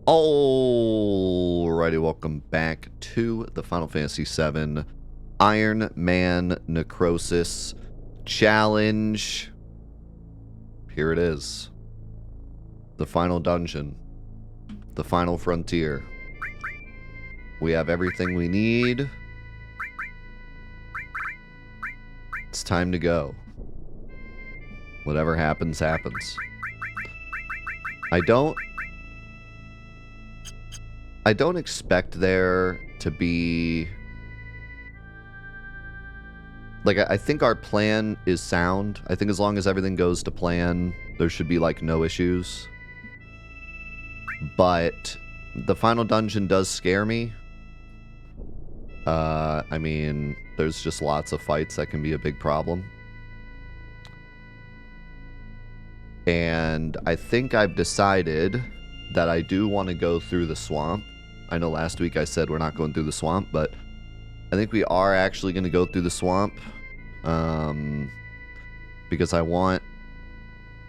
Alrighty, welcome back to the Final Fantasy VII Ironman Necrosis Challenge. Here it is. The final dungeon. The final frontier. We have everything we need. It's time to go. Whatever happens, happens. I don't expect there to be... Like, I think our plan is sound. I think as long as everything goes to plan, there should be, like, no issues. But the final dungeon does scare me. I mean, there's just lots of fights that can be a big problem. And I think I've decided that I do want to go through the swamp. I know last week I said we're not going through the swamp, but I think we are actually going to go through the swamp. Because I want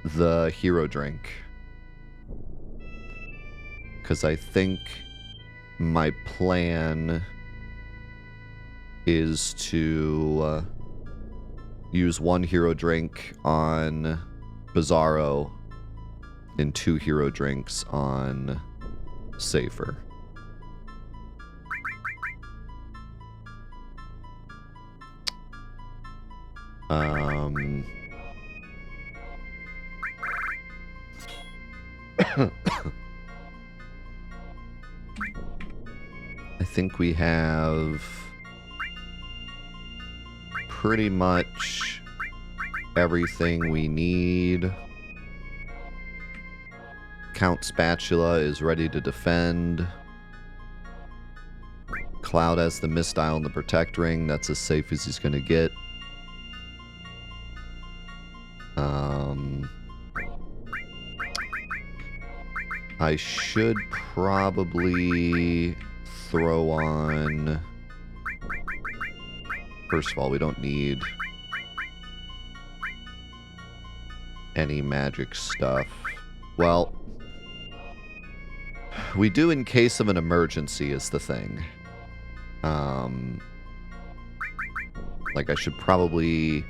the hero drink. Because I think my plan is to use one hero drink on Bizarro and 2 hero drinks on Safer. I think we have pretty much everything we need. Count Spatula is ready to defend. Cloud has the Mistile and the Protect Ring. That's as safe as he's going to get. I should probably throw on... First of all, we don't need any magic stuff. Well, we do in case of an emergency is the thing. Like I should probably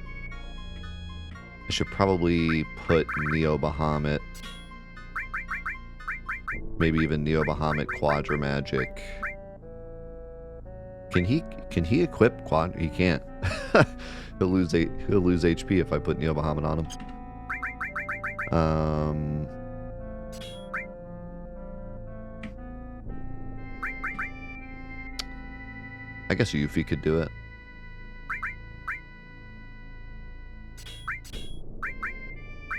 put Neo Bahamut, maybe even Neo Bahamut Quadra Magic. Can he equip Quad? He can't. he'll lose HP if I put Neo Bahamut on him. I guess Yuffie could do it.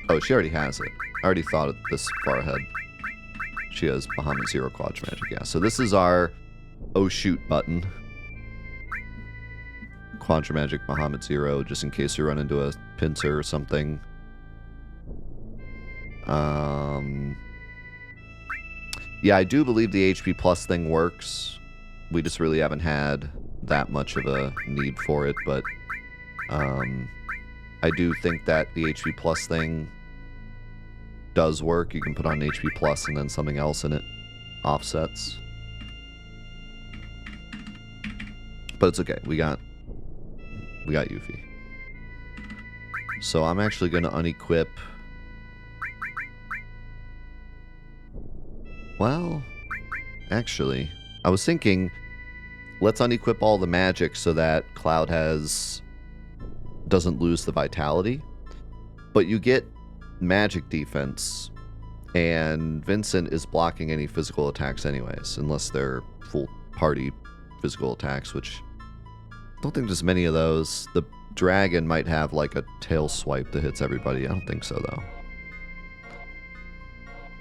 Oh, she already has it. I already thought of this far ahead. She has Bahamut Zero Quadra Magic, yeah. So this is our oh shoot button. Quadra Magic Bahamut Zero, just in case you run into a pincer or something. Yeah, I do believe the HP plus thing works. We just really haven't had that much of a need for it, but I do think that the HP plus thing does work. You can put on HP plus and then something else and it offsets. But it's okay. We got Yuffie. So I'm actually going to unequip. Well, actually, I was thinking, let's unequip all the magic so that Cloud doesn't lose the vitality. But you get magic defense, and Vincent is blocking any physical attacks anyways, unless they're full party physical attacks, which I don't think there's many of those. The dragon might have like a tail swipe that hits everybody. I don't think so though.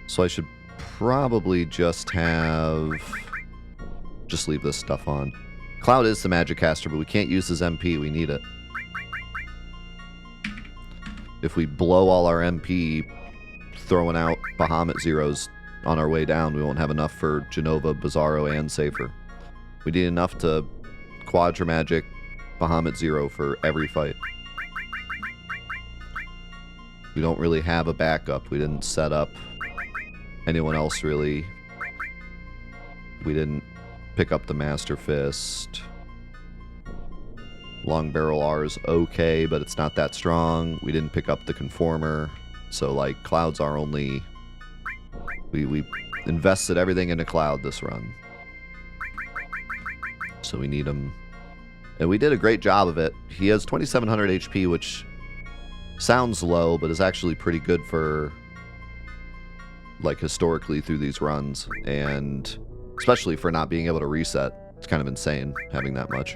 So I should probably just leave this stuff on. Cloud is the magic caster, but we can't use his MP. We need it. If we blow all our MP throwing out Bahamut Zeros on our way down, we won't have enough for Genova, Bizarro, and Safer. We need enough to Quadra Magic Bahamut Zero for every fight. We don't really have a backup. We didn't set up anyone else really We didn't pick up the Master Fist. Long Barrel R is okay, but it's not that strong. We didn't pick up the Conformer. So, like, Clouds are only... We invested everything into Cloud this run. So we need him. And we did a great job of it. He has 2,700 HP, which sounds low, but is actually pretty good for, like, historically through these runs. And especially for not being able to reset. It's kind of insane having that much.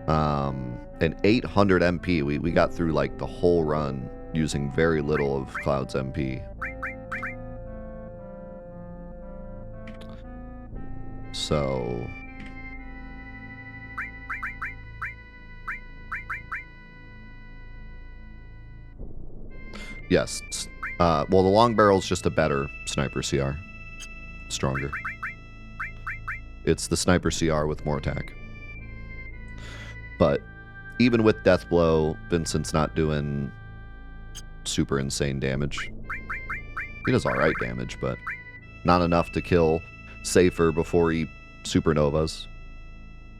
And 800 MP. We got through, like, the whole run using very little of Cloud's MP. So... yes. Well, the Long Barrel's just a better Sniper CR. Stronger. It's the Sniper CR with more attack. But even with Death Blow, Vincent's not doing super insane damage. He does alright damage, but not enough to kill Safer before he Supernovas,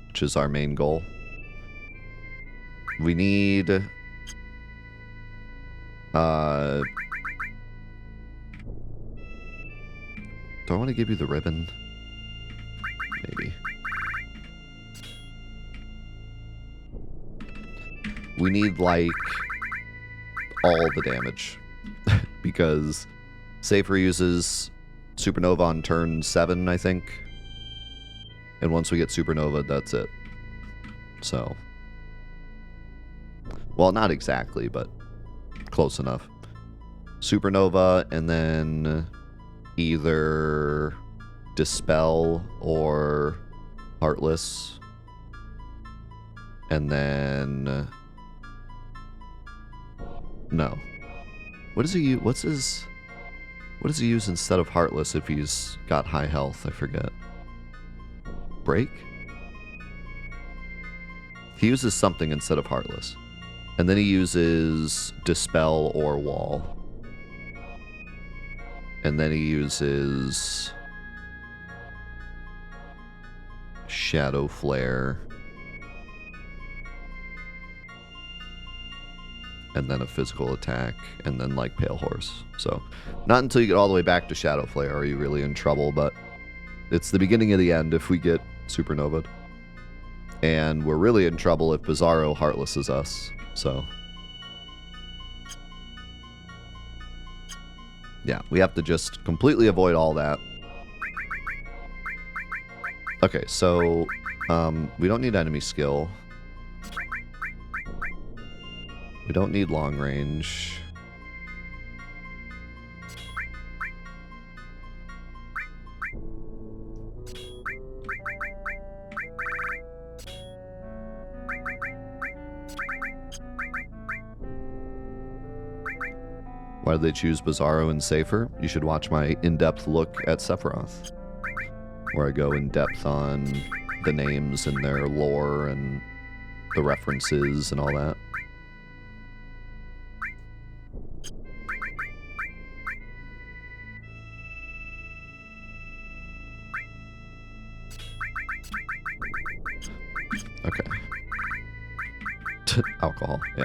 which is our main goal. We need... do I want to give you the ribbon? Maybe. We need, like, all the damage. Because Safer uses Supernova on turn 7, I think. And once we get Supernova, that's it. So. Well, not exactly, but close enough. Supernova, and then either Dispel or Heartless. And then... no. What does he use? What's his... what does he use instead of Heartless if he's got high health? I forget. Break? He uses something instead of Heartless. And then he uses Dispel or Wall. And then he uses Shadow Flare. And then a physical attack, and then, like, Pale Horse. So, not until you get all the way back to Shadow Flare are you really in trouble, but it's the beginning of the end if we get Supernova'd. And we're really in trouble if Bizarro Heartlesses us, so... yeah, we have to just completely avoid all that. Okay, so, we don't need enemy skill. We don't need long range. Why did they choose Bizarro and Safer? You should watch my in-depth look at Sephiroth, where I go in depth on the names and their lore and the references and all that. Okay. Alcohol, yeah.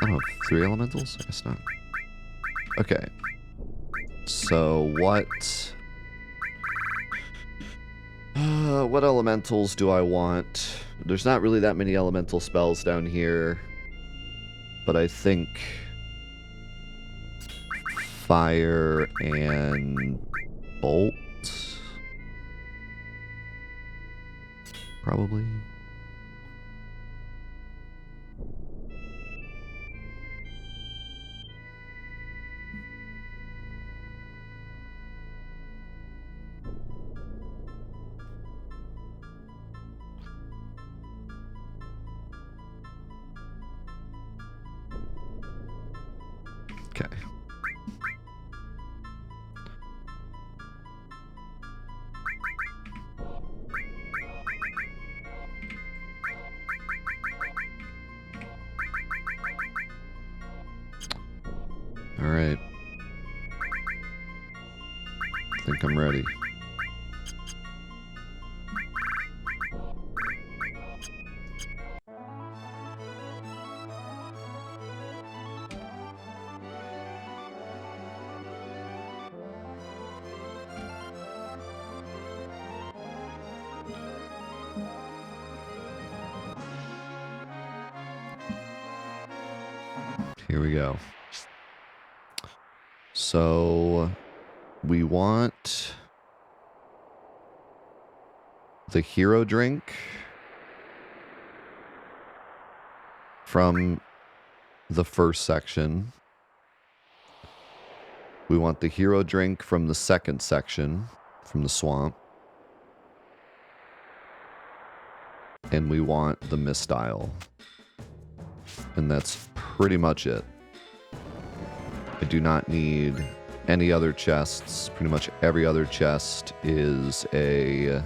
I don't know, 3 elementals? I guess not. Okay. So, what elementals do I want? There's not really that many elemental spells down here. But I think... Fire and Bolt? Probably. Okay. Alright. I think I'm ready. Here we go. So we want the hero drink from the first section. We want the hero drink from the second section, from the swamp. And we want the mistile. And that's pretty much it. I do not need any other chests. Pretty much every other chest is a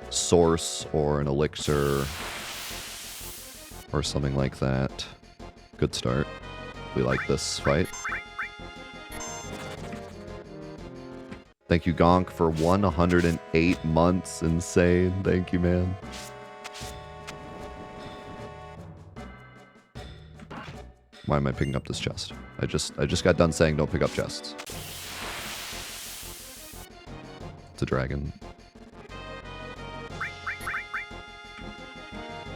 source or an elixir or something like that. Good start. We like this fight. Thank you, Gonk, for 108 months. Insane. Thank you, man. Why am I picking up this chest? I just got done saying don't pick up chests. It's a dragon.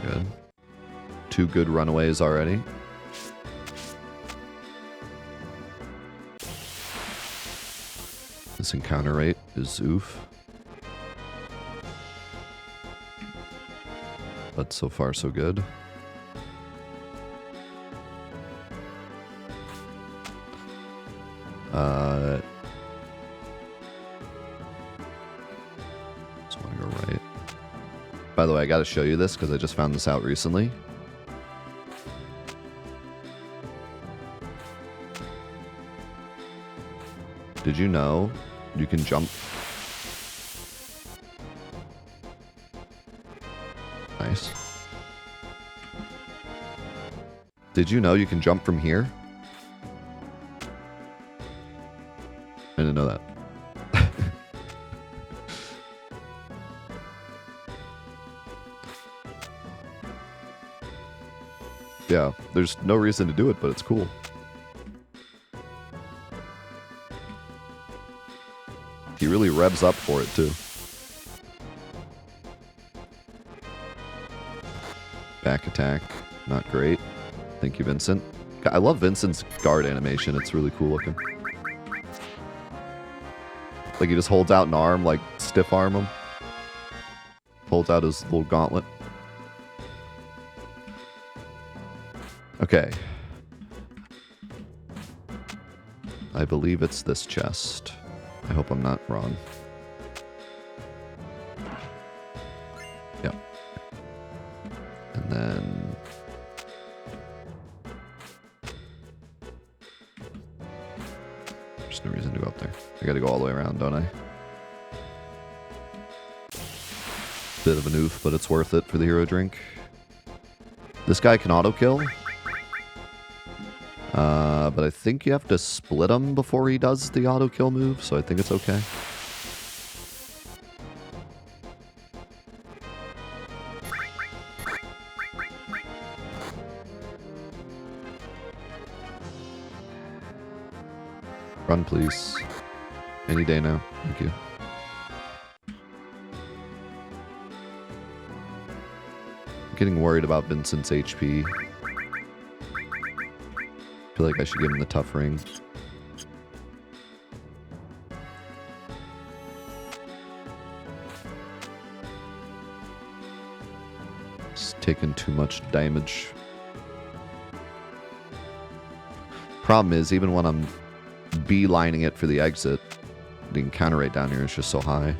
Good. 2 good runaways already. This encounter rate is oof. But so far so good. Just want to go right. By the way, I got to show you this because I just found this out recently. Did you know you can jump? Nice. Did you know you can jump from here? I didn't know that. Yeah, there's no reason to do it, but it's cool. He really revs up for it, too. Back attack. Not great. Thank you, Vincent. I love Vincent's guard animation. It's really cool looking. Like, he just holds out an arm, like, stiff arm him. Holds out his little gauntlet. Okay. I believe it's this chest. I hope I'm not wrong. Yep. And then... there's no reason to go up there. I gotta go all the way around, don't I? Bit of an oof, but it's worth it for the hero drink. This guy can auto-kill. But I think you have to split him before he does the auto-kill move, so I think it's okay. Run, please. Any day now. Thank you. I'm getting worried about Vincent's HP. I feel like I should give him the tough ring. It's taking too much damage. Problem is, even when I'm beelining it for the exit, the encounter rate down here is just so high.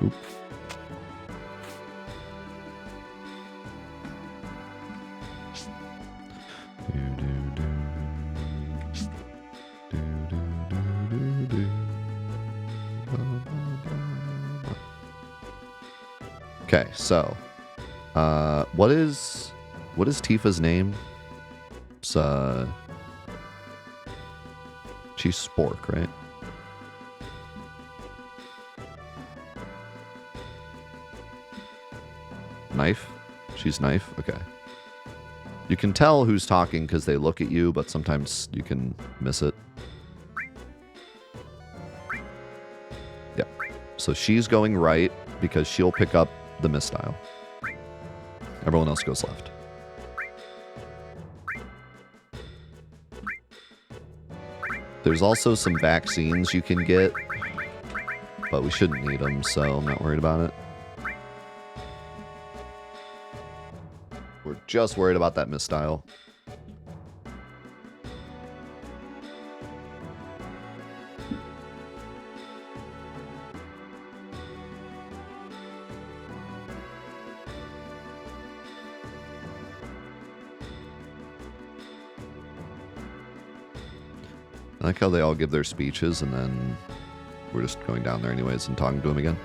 Oop. Okay, so what is Tifa's name? It's she's Spork, right? Knife? She's Knife? Okay. You can tell who's talking because they look at you, but sometimes you can miss it. Yeah. So she's going right because she'll pick up the mistile. Everyone else goes left. There's also some vaccines you can get, but we shouldn't need them, so I'm not worried about it. We're just worried about that mistile. I like how they all give their speeches and then we're just going down there anyways and talking to them again.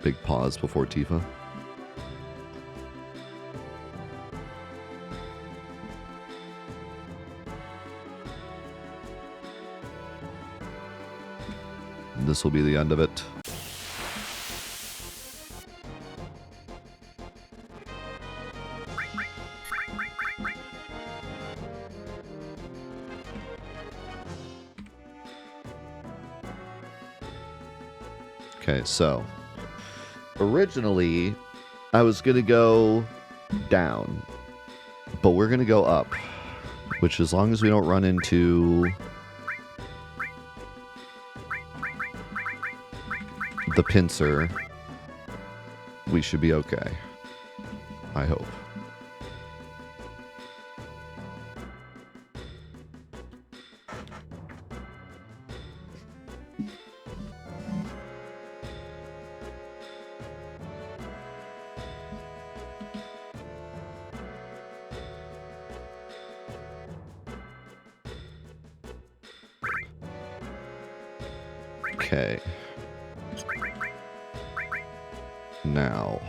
Big pause before Tifa. And this will be the end of it. Okay, so originally I was gonna go down, but we're gonna go up, which as long as we don't run into the pincer, we should be okay. I hope. Okay. Now,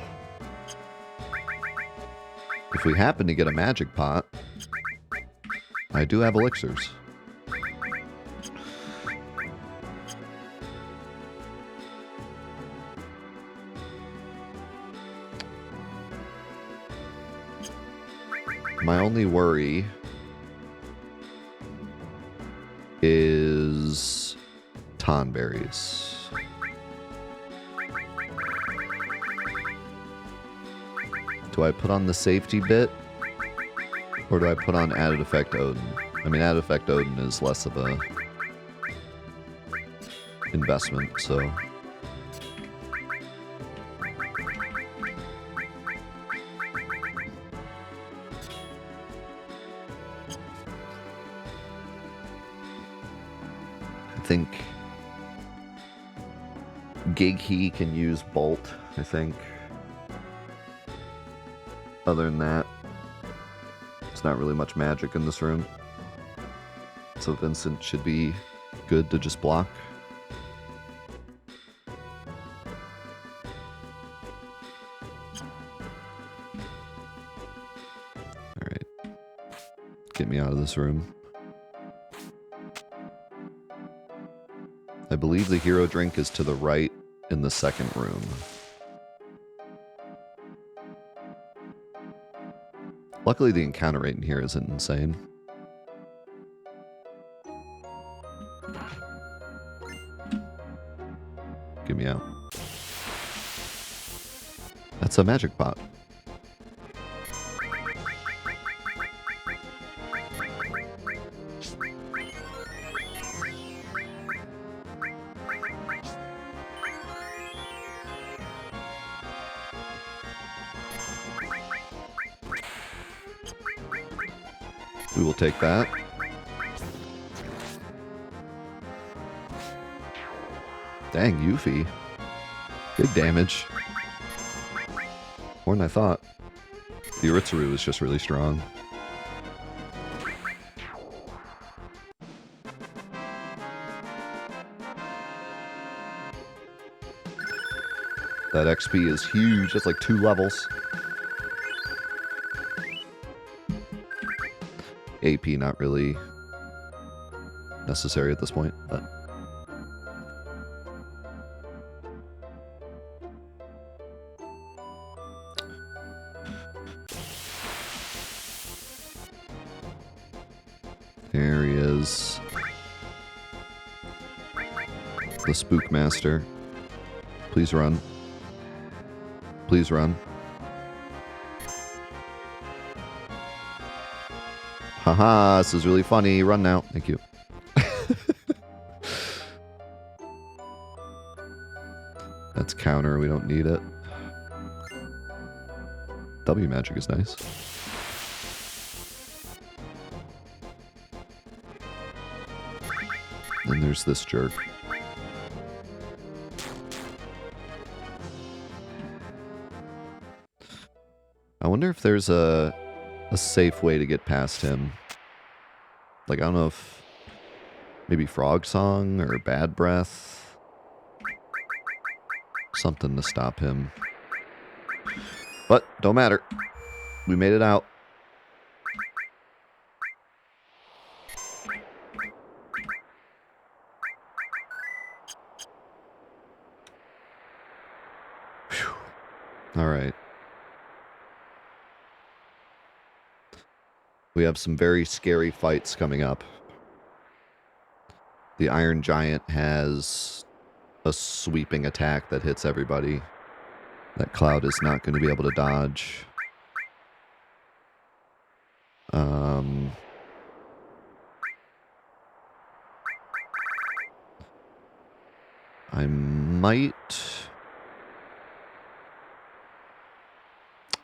if we happen to get a magic pot, I do have elixirs. My only worry is tonberries. Do I put on the safety bit? Or do I put on added effect Odin? I mean, added effect Odin is less of a investment, so. I think Gighe can use Bolt, I think. Other than that, it's not really much magic in this room. So Vincent should be good to just block. Alright. Get me out of this room. I believe the hero drink is to the right in the second room. Luckily, the encounter rate in here isn't insane. Get me out. That's a magic pot. We will take that. Dang, Yuffie. Big damage. More than I thought. The Uritsaru is just really strong. That XP is huge. That's like 2 levels. AP not really necessary at this point, but... There he is. The Spook Master. Please run. Please run. Haha, this is really funny. Run now. Thank you. That's counter. We don't need it. W magic is nice. Then there's this jerk. I wonder if there's a safe way to get past him. Like, I don't know if maybe Frog Song or Bad Breath. Something to stop him. But, don't matter. We made it out. Alright. We have some very scary fights coming up. The Iron Giant has a sweeping attack that hits everybody. That Cloud is not going to be able to dodge. I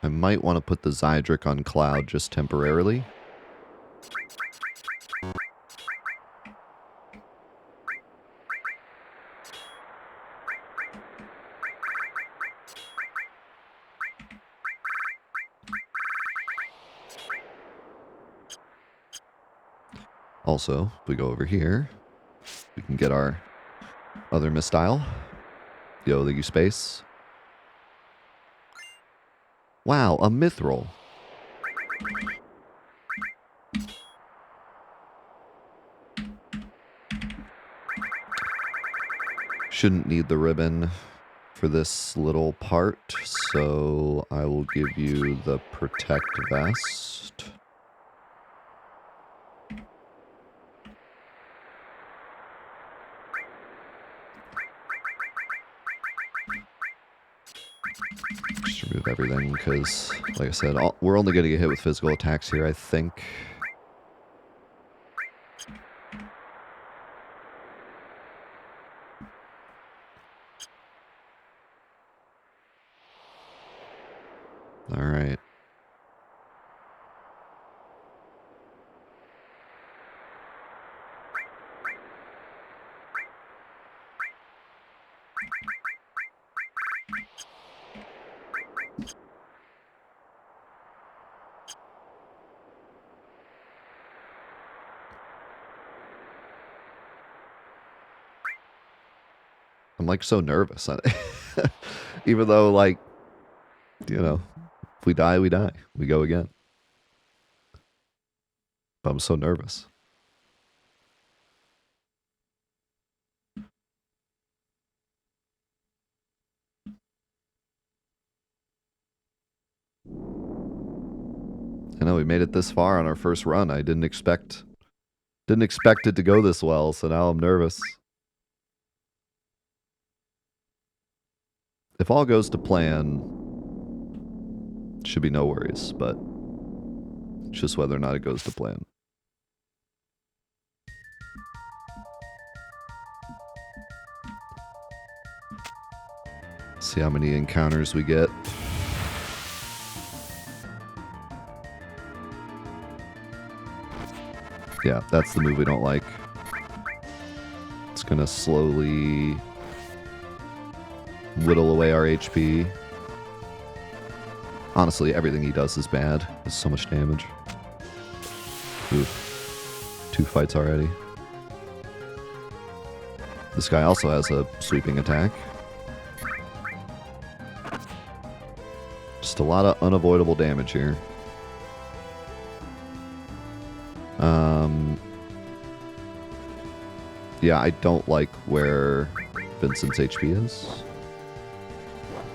might want to put the Zydric on Cloud just temporarily. Also, if we go over here, we can get our other Mistile. Yo, the space. Wow, a Mithril. Shouldn't need the ribbon for this little part, so I will give you the Protect Vest. Just remove everything, because, like I said, we're only going to get hit with physical attacks here, I think. Alright. I'm like so nervous. Even though, like, you know, if we die, we die. We go again. But I'm so nervous. I know we made it this far on our first run. I didn't expect it to go this well, so now I'm nervous. If all goes to plan, should be no worries, but it's just whether or not it goes to plan. See how many encounters we get. Yeah, that's the move we don't like. It's gonna slowly whittle away our HP. Honestly, everything he does is bad. It's so much damage. Oof. 2 fights already. This guy also has a sweeping attack. Just a lot of unavoidable damage here. Yeah, I don't like where Vincent's HP is.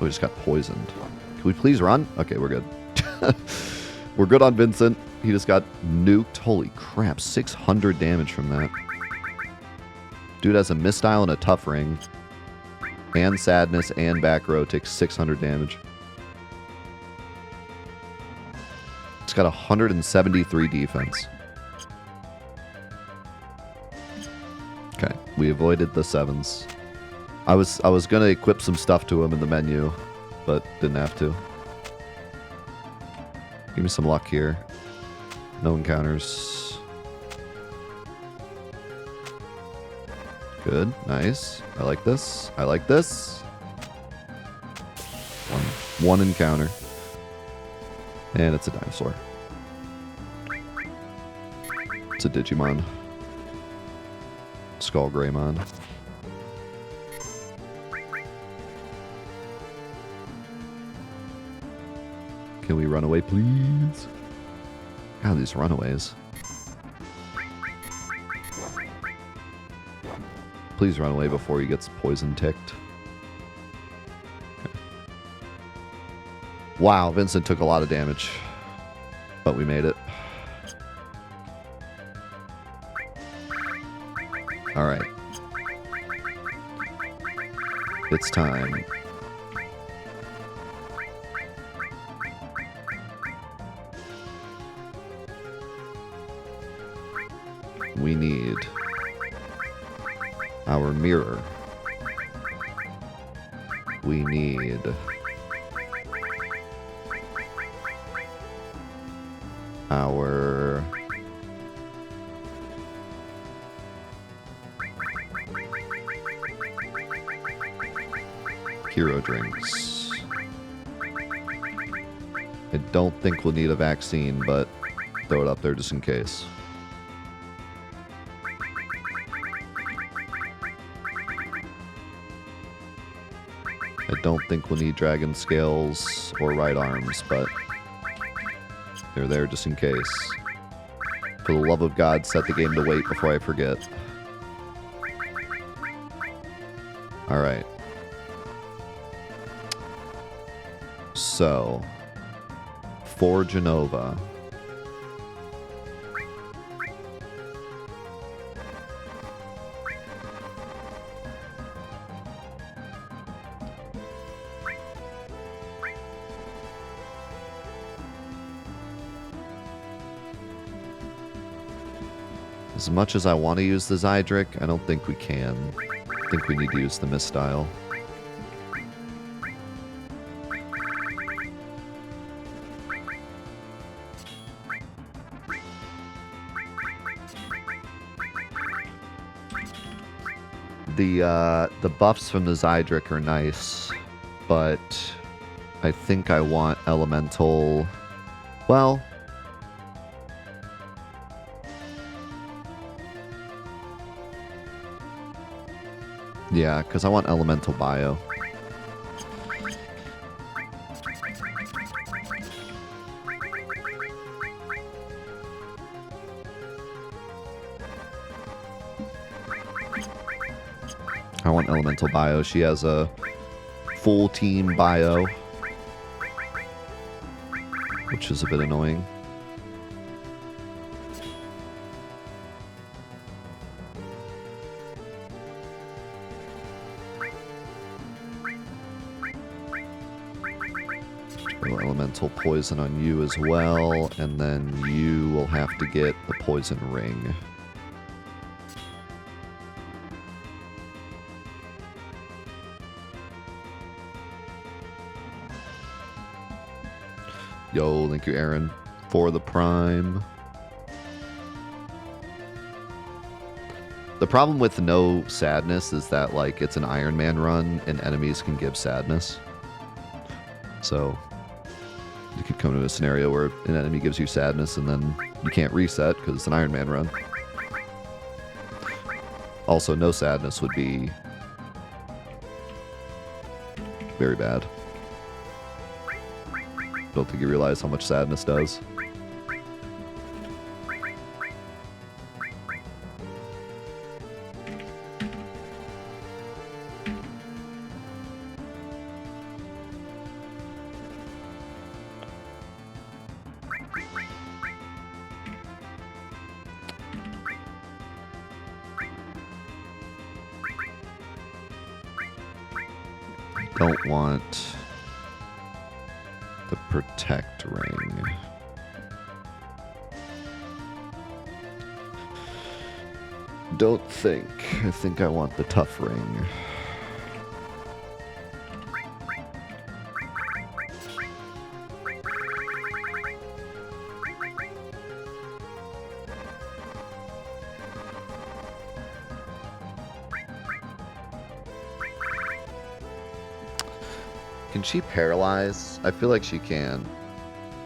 We just got poisoned. Can we please run? Okay, we're good. We're good on Vincent. He just got nuked. Holy crap, 600 damage from that. Dude has a misstyle and a tough ring. And sadness and back row takes 600 damage. It's got 173 defense. Okay, we avoided the 7s. I was gonna equip some stuff to him in the menu, but didn't have to. Give me some luck here. No encounters. Good, nice. I like this. I like this. One encounter. And it's a dinosaur. It's a Digimon. Skull Greymon. Can we run away, please? God, these runaways. Please run away before he gets poison ticked. Okay. Wow, Vincent took a lot of damage. But we made it. Alright. It's time. We need our mirror. We need our hero drinks. I don't think we'll need a vaccine, but throw it up there just in case. I don't think we'll need dragon scales or right arms, but they're there just in case. For the love of God, set the game to wait before I forget. Alright. So, for Genova. As much as I want to use the Zydric, I don't think we can. I think we need to use the Mistyle. The buffs from the Zydric are nice, but I think I want Elemental. Well, yeah, because I want Elemental Bio. I want Elemental Bio. She has a full team bio, which is a bit annoying. Elemental Poison on you as well, and then you will have to get the Poison Ring. Yo, thank you, Aaron, for the Prime. The problem with no sadness is that, like, it's an Ironman run, and enemies can give sadness. So you could come to a scenario where an enemy gives you sadness and then you can't reset because it's an Ironman run. Also, no sadness would be very bad. Don't think you realize how much sadness does. Don't want the protect ring. Don't think. I think I want the tough ring. Can she paralyze? I feel like she can.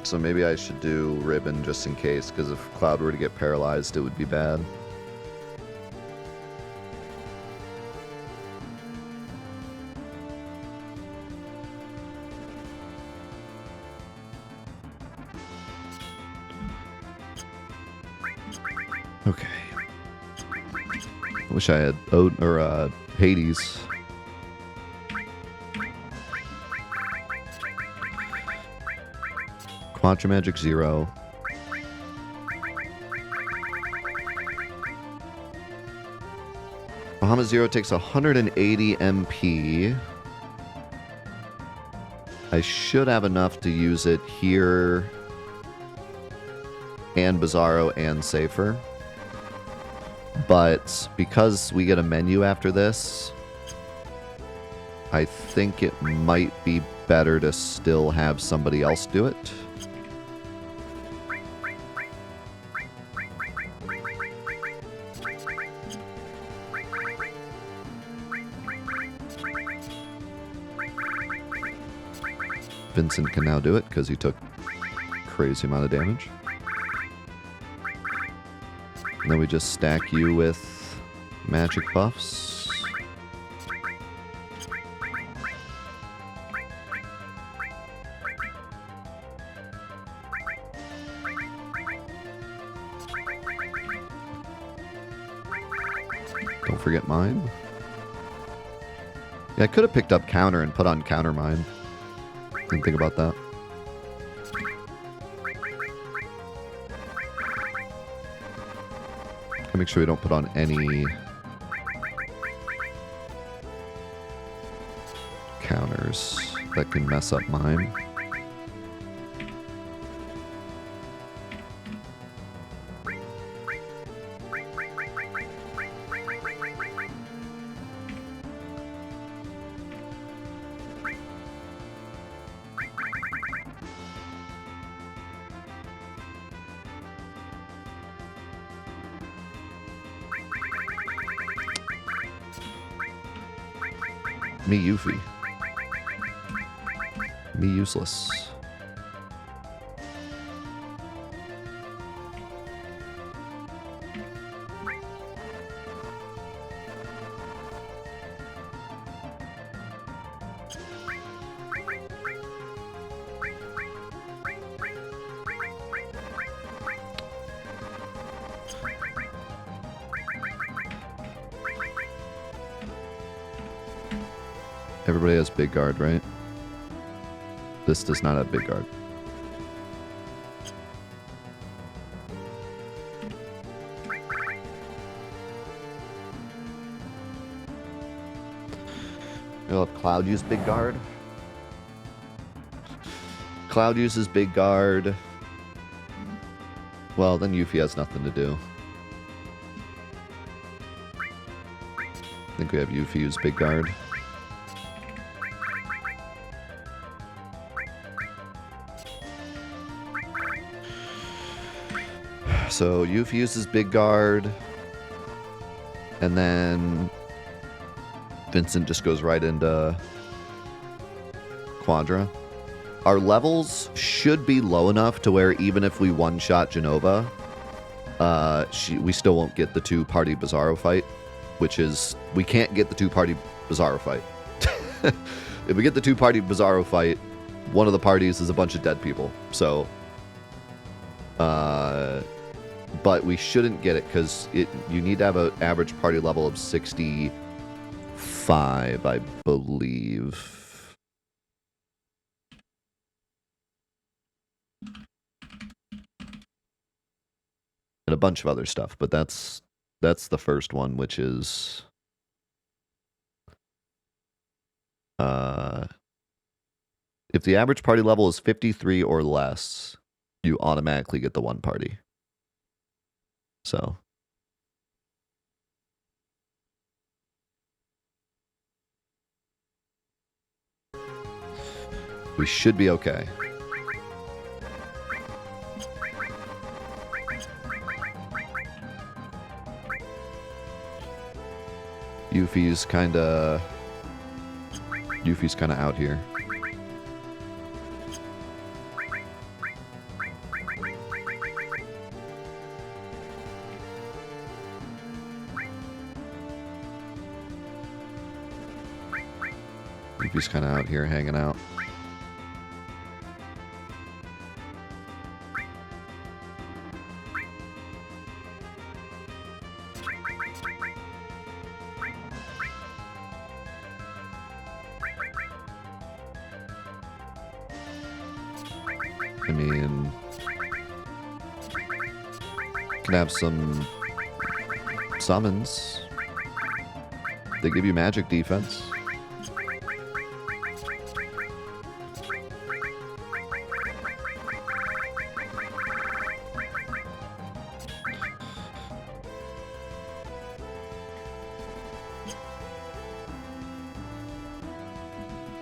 So maybe I should do ribbon just in case, because if Cloud were to get paralyzed, it would be bad. Okay. I wish I had Hades. Quadra Magic 0. Bahamut 0 takes 180 MP. I should have enough to use it here and Bizarro and Safer. But because we get a menu after this, I think it might be better to still have somebody else do it. Vincent can now do it because he took a crazy amount of damage. And then we just stack you with magic buffs. Don't forget mine. Yeah, I could have picked up counter and put on counter mine. Didn't think about that. I'll make sure we don't put on any counters that can mess up mine. Me Yuffie. Me useless. Everybody has big guard, right? This does not have big guard. We'll have Cloud use big guard. Cloud uses big guard. Well, then Yuffie has nothing to do. I think we have Yuffie use big guard. So Yuffie uses big guard, and then Vincent just goes right into Quadra. Our levels should be low enough to where even if we one-shot Genova, we still won't get the two-party Bizarro fight, which is, we can't get the two-party Bizarro fight. If we get the two-party Bizarro fight, one of the parties is a bunch of dead people. So, but we shouldn't get it because you need to have an average party level of 65, I believe. And a bunch of other stuff, but that's the first one, which is if the average party level is 53 or less, you automatically get the one party. So we should be okay. Yuffie's kind of out here. Yuffie's kind of out here hanging out. I mean, can have some summons. They give you magic defense.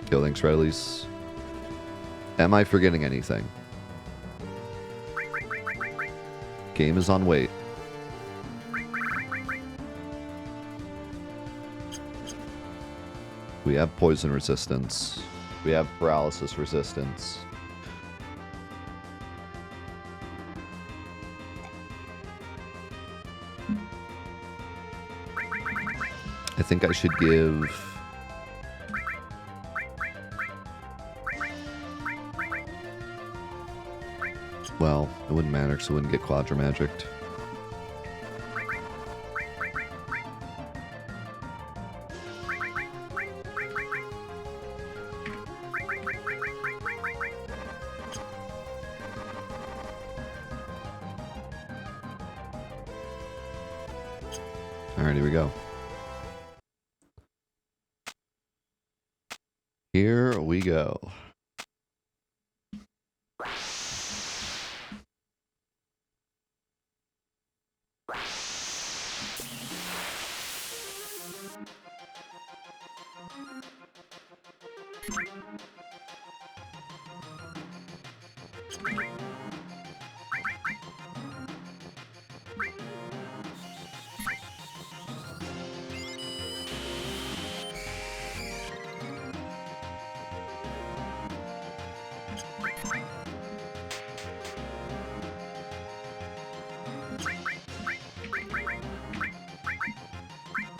Yo, thanks, Riley's. Am I forgetting anything? Game is on wait. We have poison resistance. We have paralysis resistance. I think I should give... Well, it wouldn't matter because it wouldn't get Quadra Magicked. Alright, here we go. Here we go.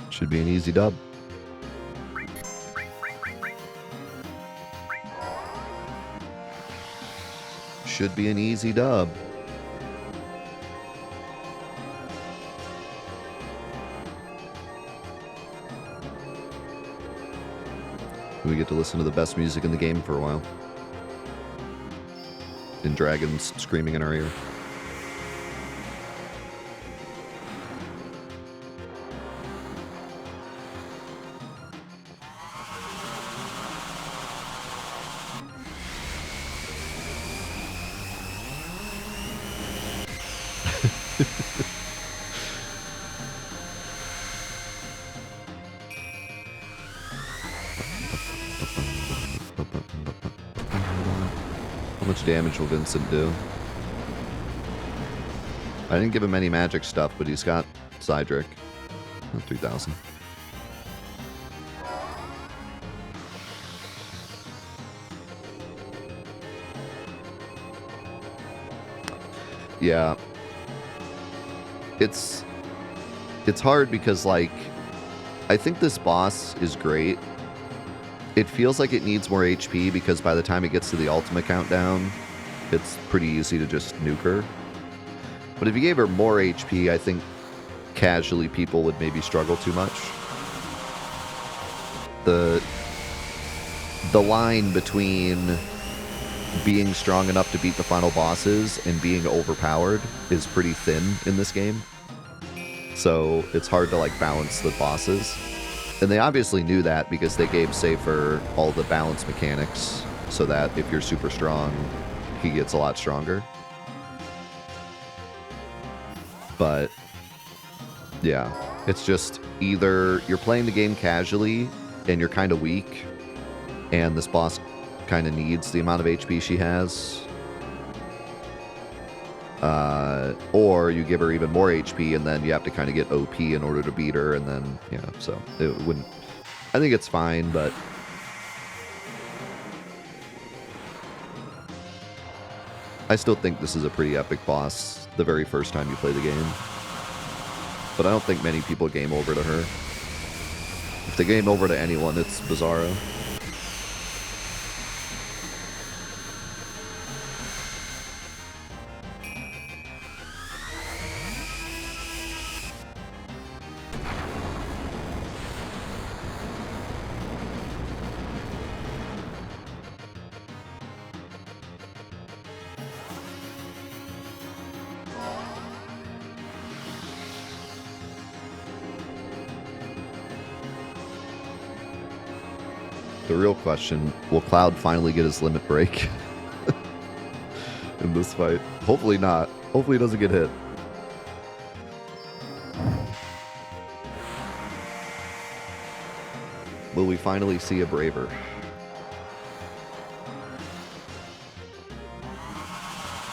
Should be an easy dub. Should be an easy dub. We get to listen to the best music in the game for a while. And dragons screaming in our ear. How much damage will Vincent do? I didn't give him any magic stuff, but he's got Cydric. 3,000. Yeah. It's hard because, like, I think this boss is great It feels like it needs more HP because by the time it gets to the ultimate countdown, it's pretty easy to just nuke her. But if you gave her more HP, I think casually people would maybe struggle too much. The line between being strong enough to beat the final bosses and being overpowered is pretty thin in this game. So it's hard to like balance the bosses. And they obviously knew that because they gave Safer all the balance mechanics so that if you're super strong, he gets a lot stronger. But yeah, it's just either you're playing the game casually and you're kind of weak and this boss kind of needs the amount of HP she has, or you give her even more HP and then you have to kind of get OP in order to beat her, and then, yeah, so it wouldn't... I think it's fine, but... I still think this is a pretty epic boss the very first time you play the game. But I don't think many people game over to her. If they game over to anyone, it's Bizarro. The real question, will Cloud finally get his limit break in this fight? Hopefully not. Hopefully he doesn't get hit. Will we finally see a Braver?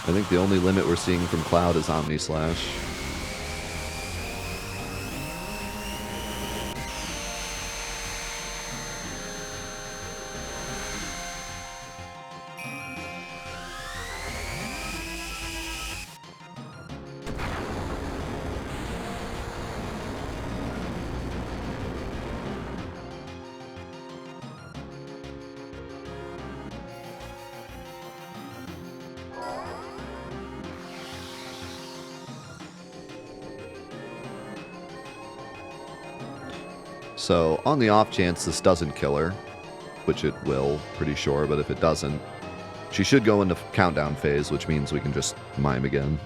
I think the only limit we're seeing from Cloud is Omni Slash. So, on the off chance this doesn't kill her, which it will, pretty sure, but if it doesn't, she should go into countdown phase, which means we can just mime again.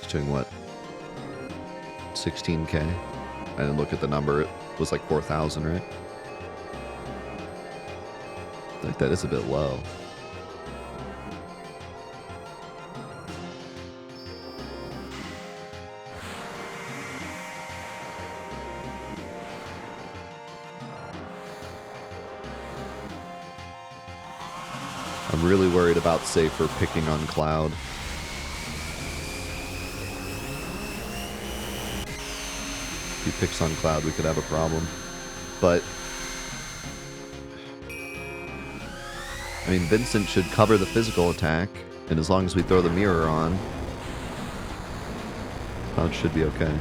Doing what? 16K? I didn't look at the number. It was like 4,000, right? I think that is a bit low. I'm really worried about Safer picking on Cloud. If he picks on Cloud, we could have a problem. But I mean, Vincent should cover the physical attack, and as long as we throw the mirror on, Cloud should be okay.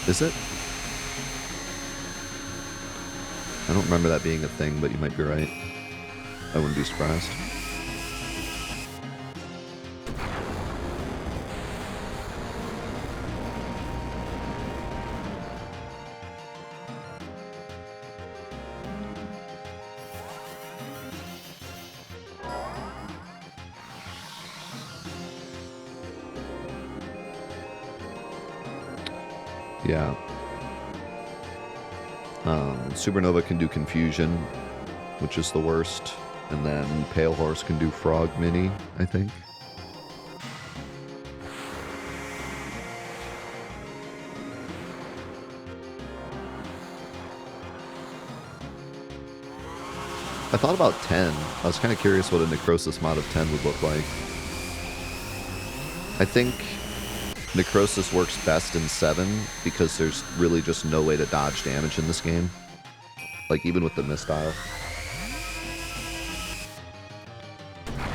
Is it? I don't remember that being a thing, but you might be right. I wouldn't be surprised. Yeah. Supernova can do Confusion, which is the worst. And then Pale Horse can do Frog Mini, I think. I thought about 10. I was kind of curious what a Necrosis mod of 10 would look like. I think Necrosis works best in 7 because there's really just no way to dodge damage in this game. Like, even with the misdial.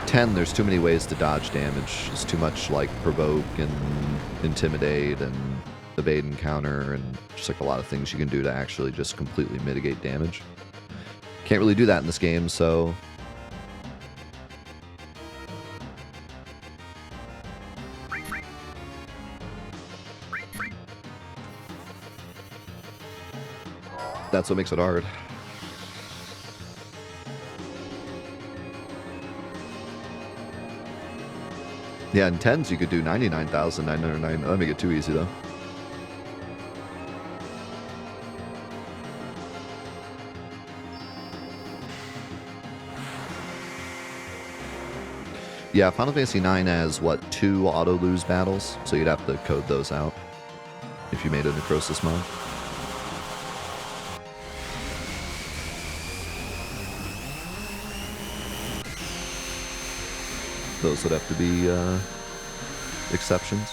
10, there's too many ways to dodge damage. It's too much, like, Provoke and Intimidate and Evade and Counter and just, like, a lot of things you can do to actually just completely mitigate damage. Can't really do that in this game, so... that's what makes it hard. Yeah, in 10s you could do 99,909. That'd make it too easy, though. Yeah, Final Fantasy IX has, what, 2 auto-lose battles? So you'd have to code those out if you made a Necrosis mod. Those would have to be exceptions.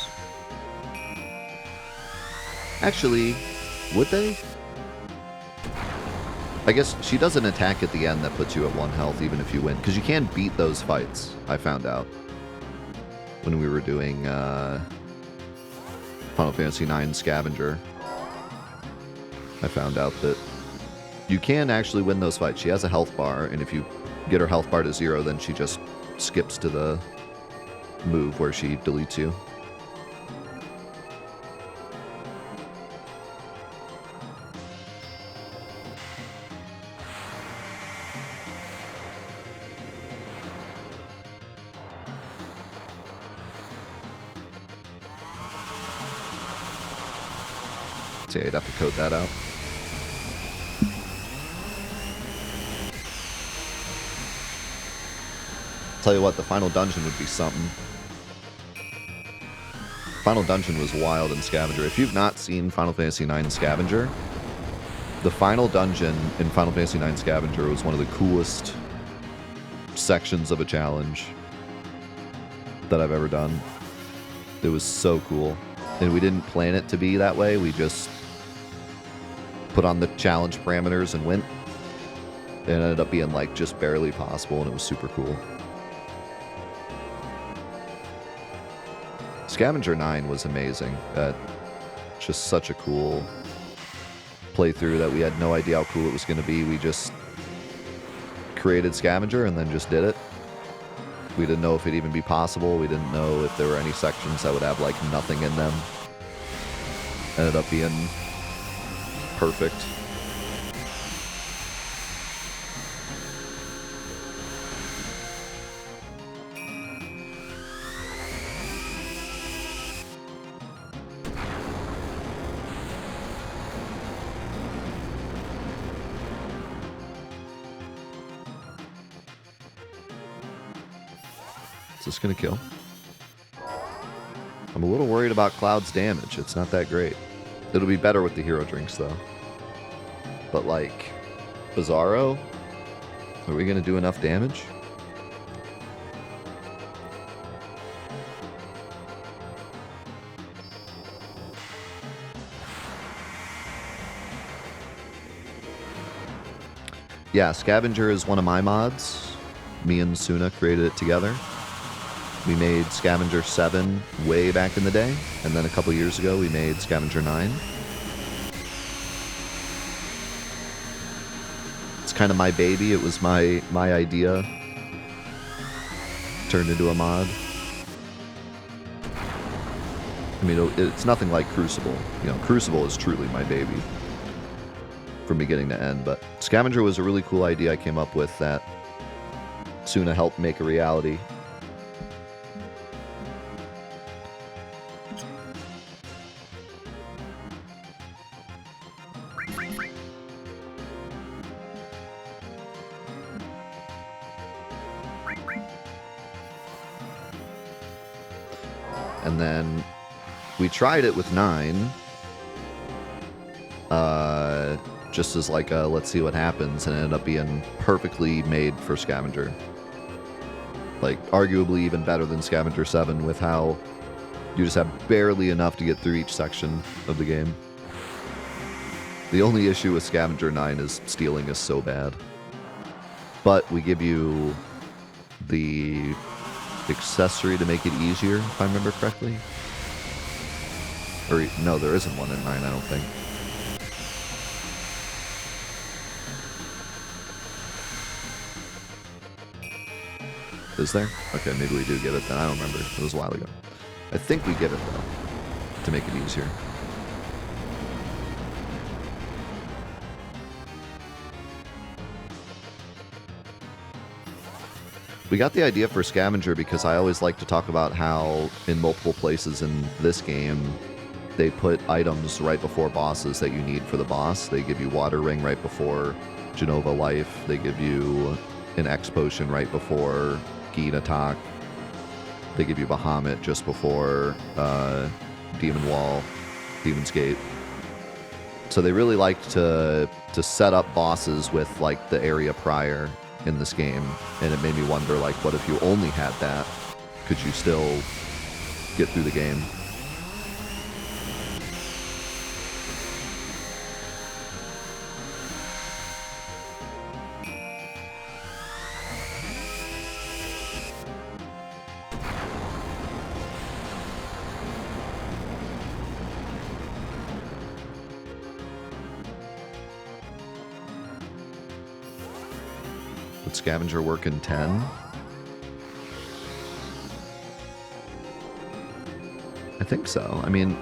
Actually, would they? I guess she does an attack at the end that puts you at 1 health even if you win. Because you can beat those fights, I found out. When we were doing Final Fantasy IX Scavenger. I found out that you can actually win those fights. She has a health bar, and if you get her health bar to 0, then she just skips to the move where she deletes you. So yeah, you'd have to code that out. Tell you what, the final dungeon would be something. Final dungeon was wild in Scavenger. If you've not seen Final Fantasy IX Scavenger, the final dungeon in Final Fantasy IX Scavenger was one of the coolest sections of a challenge that I've ever done. It was so cool. And we didn't plan it to be that way. We just put on the challenge parameters and went. It ended up being like just barely possible, and it was super cool. Scavenger 9 was amazing. Just such a cool playthrough that we had no idea how cool it was going to be. We just created Scavenger and then just did it. We didn't know if it'd even be possible. We didn't know if there were any sections that would have like nothing in them. Ended up being perfect. Is this gonna kill? I'm a little worried about Cloud's damage. It's not that great. It'll be better with the hero drinks, though. But, like, Bizarro? Are we gonna do enough damage? Yeah, Scavenger is one of my mods. Me and Suna created it together. We made Scavenger 7 way back in the day, and then a couple years ago we made Scavenger 9. kind of my baby. It was my idea. Turned into a mod. I mean, it's nothing like Crucible. You know, Crucible is truly my baby from beginning to end. But Scavenger was a really cool idea I came up with that Suna helped make a reality. And then we tried it with 9. Just as like a let's see what happens, and it ended up being perfectly made for Scavenger. Like, arguably even better than Scavenger 7 with how you just have barely enough to get through each section of the game. The only issue with Scavenger 9 is stealing is so bad. But we give you the accessory to make it easier, if I remember correctly. Or, no, there isn't one in 9, I don't think. Is there? Okay, maybe we do get it then. I don't remember. It was a while ago. I think we get it, though, to make it easier. We got the idea for Scavenger because I always like to talk about how in multiple places in this game they put items right before bosses that you need for the boss. They give you Water Ring right before Genova Life. They give you an X Potion right before Gene Attack. They give you Bahamut just before Demon Wall, Demon's Gate. So they really like to set up bosses with like the area prior in this game, and it made me wonder, like, what if you only had that? Could you still get through the game? Would Scavenger work in 10? I think so. I mean,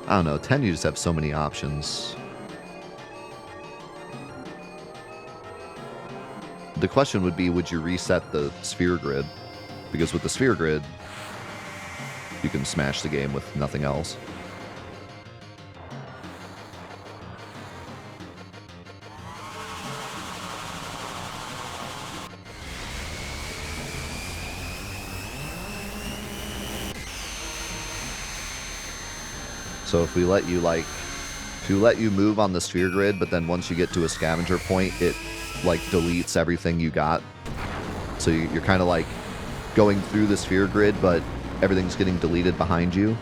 I don't know. 10, you just have so many options. The question would be, would you reset the sphere grid? Because with the sphere grid, you can smash the game with nothing else. So if we let you, like, if you let you move on the sphere grid, but then once you get to a scavenger point, it, like, deletes everything you got. So you're kind of, like, going through the sphere grid, but everything's getting deleted behind you.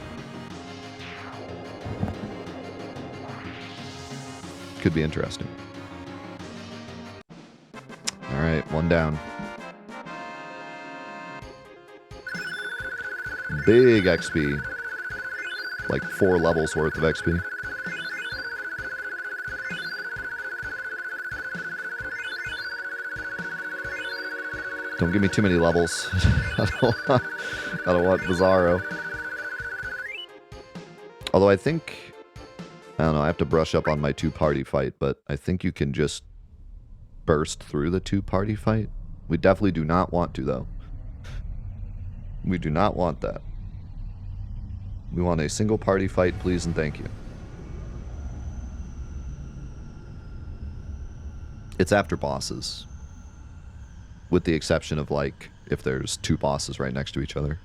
Could be interesting. Alright, one down. Big XP. Like 4 levels worth of XP. Don't give me too many levels. I don't want Bizarro. Although I think, I don't know, I have to brush up on my 2-party fight, but I think you can just burst through the 2-party fight. We definitely do not want to, though. We do not want that. We want a single party fight, please and thank you. It's after bosses. With the exception of, like, if there's 2 bosses right next to each other.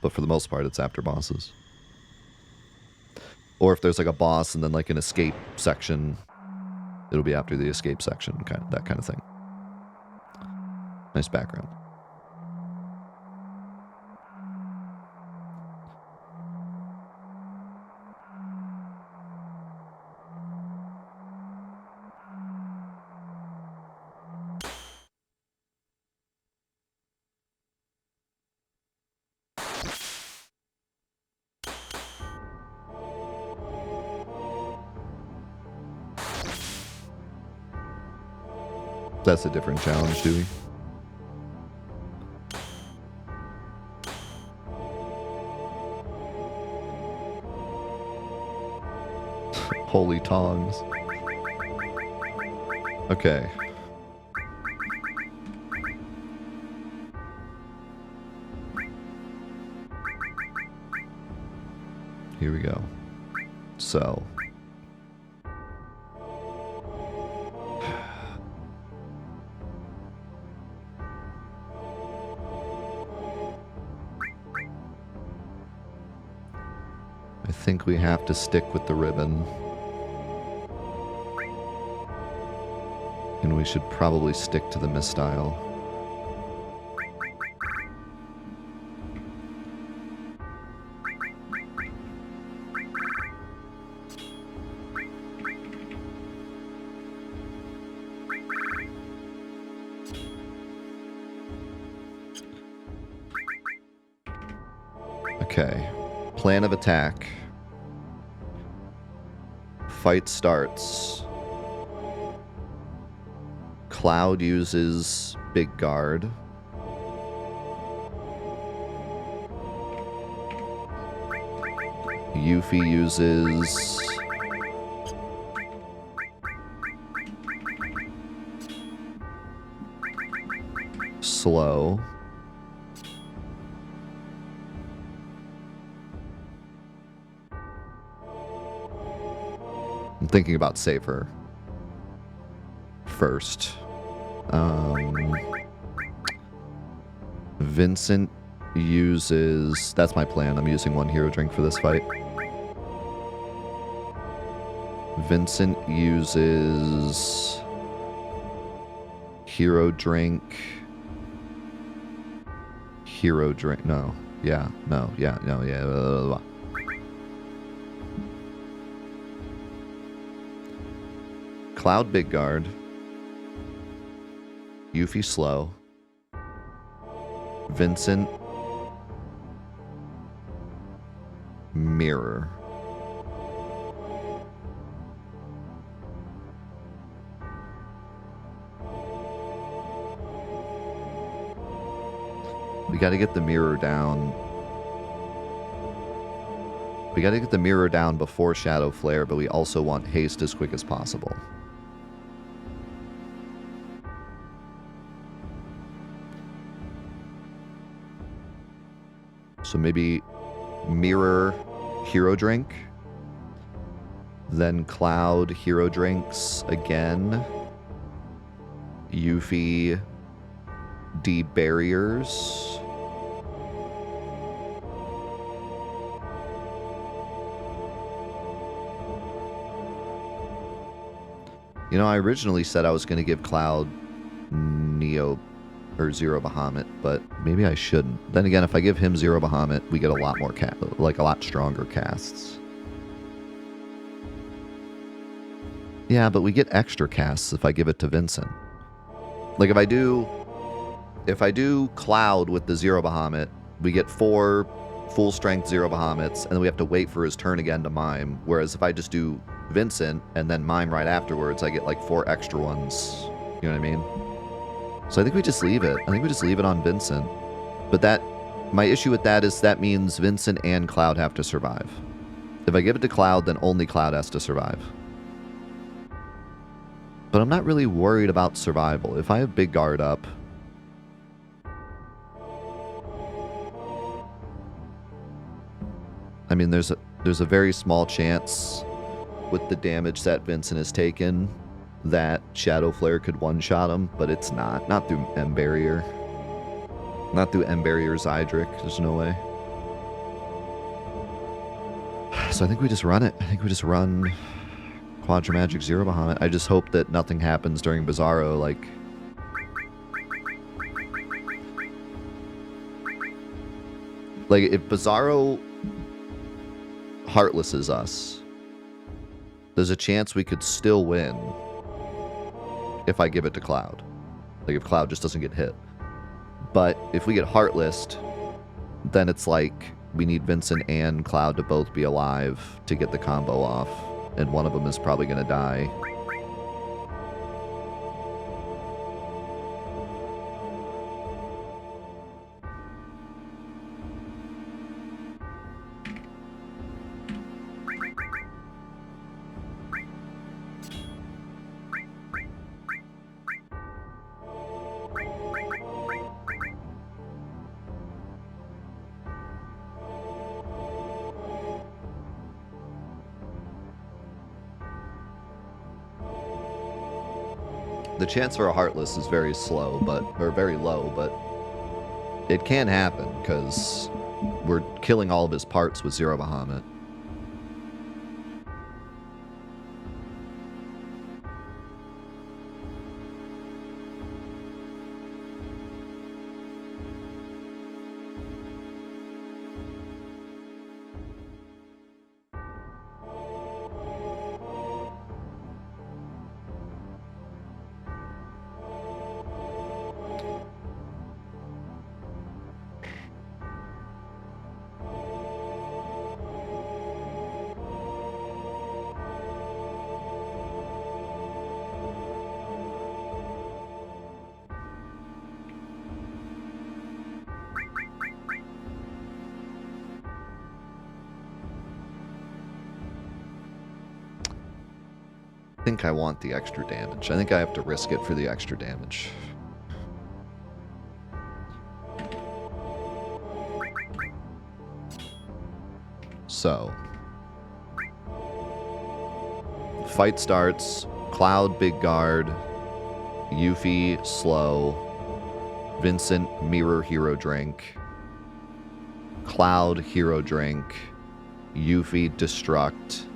But for the most part, it's after bosses. Or if there's, like, a boss and then, like, an escape section, it'll be after the escape section, that kind of thing. Nice background. That's a different challenge, Dewey. Holy tongs. Okay. Here we go. So. I think we have to stick with the ribbon. And we should probably stick to the misstyle. Okay. Plan of attack. Fight starts. Cloud uses Big Guard. Yuffie uses Slow. I'm thinking about safer first. Vincent uses... That's my plan. I'm using one hero drink for this fight. Vincent uses... Hero drink. Hero drink. No. Yeah. No. Yeah. No. Yeah. Blah, blah, blah. Cloud Big Guard. Yuffie Slow. Vincent Mirror. We gotta get the mirror down. We gotta get the mirror down before Shadow Flare, but we also want haste as quick as possible. So maybe Mirror Hero Drink. Then Cloud Hero Drinks again. Yuffie De-Barriers. You know, I originally said I was going to give Cloud Neo or Zero Bahamut, but maybe I shouldn't. Then again, if I give him Zero Bahamut, we get a lot more a lot stronger casts. Yeah, but we get extra casts if I give it to Vincent. Like if I do Cloud with the Zero Bahamut, we get 4 full strength Zero Bahamuts, and then we have to wait for his turn again to mime. Whereas if I just do Vincent and then mime right afterwards, I get like 4 extra ones. You know what I mean? So I think we just leave it. I think we just leave it on Vincent. But my issue with that is that means Vincent and Cloud have to survive. If I give it to Cloud, then only Cloud has to survive. But I'm not really worried about survival. If I have Big Guard up, I mean, there's a very small chance with the damage that Vincent has taken that Shadow Flare could one-shot him, but it's not. Not through M Barrier. Not through M Barrier Zydric. There's no way. So I think we just run it. I think we just run Quadra Magic Zero Bahamut. I just hope that nothing happens during Bizarro, like... Like, if Bizarro Heartlesses us, there's a chance we could still win if I give it to Cloud. Like, if Cloud just doesn't get hit. But if we get Heartlessed, then it's like we need Vincent and Cloud to both be alive to get the combo off. And one of them is probably going to die. The chance for a Heartless is very slow, or very low, but it can happen, because we're killing all of his parts with Zero Bahamut. I think I want the extra damage. I think I have to risk it for the extra damage. So, fight starts. Cloud, big guard. Yuffie, slow. Vincent, mirror, hero drink. Cloud, hero drink. Yuffie, destruct.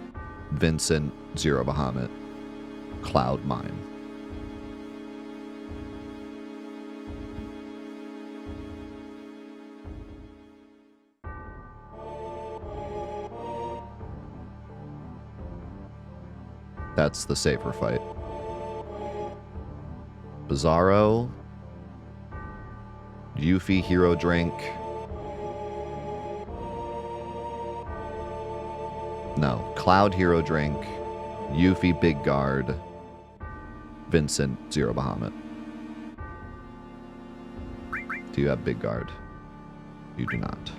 Vincent, Zero Bahamut. Cloud, mine. That's the safer fight. Bizarro. Yuffie, hero drink. No. Cloud, hero drink. Yuffie, big guard. Vincent, Zero Bahamut. Do you have big guard? You do not.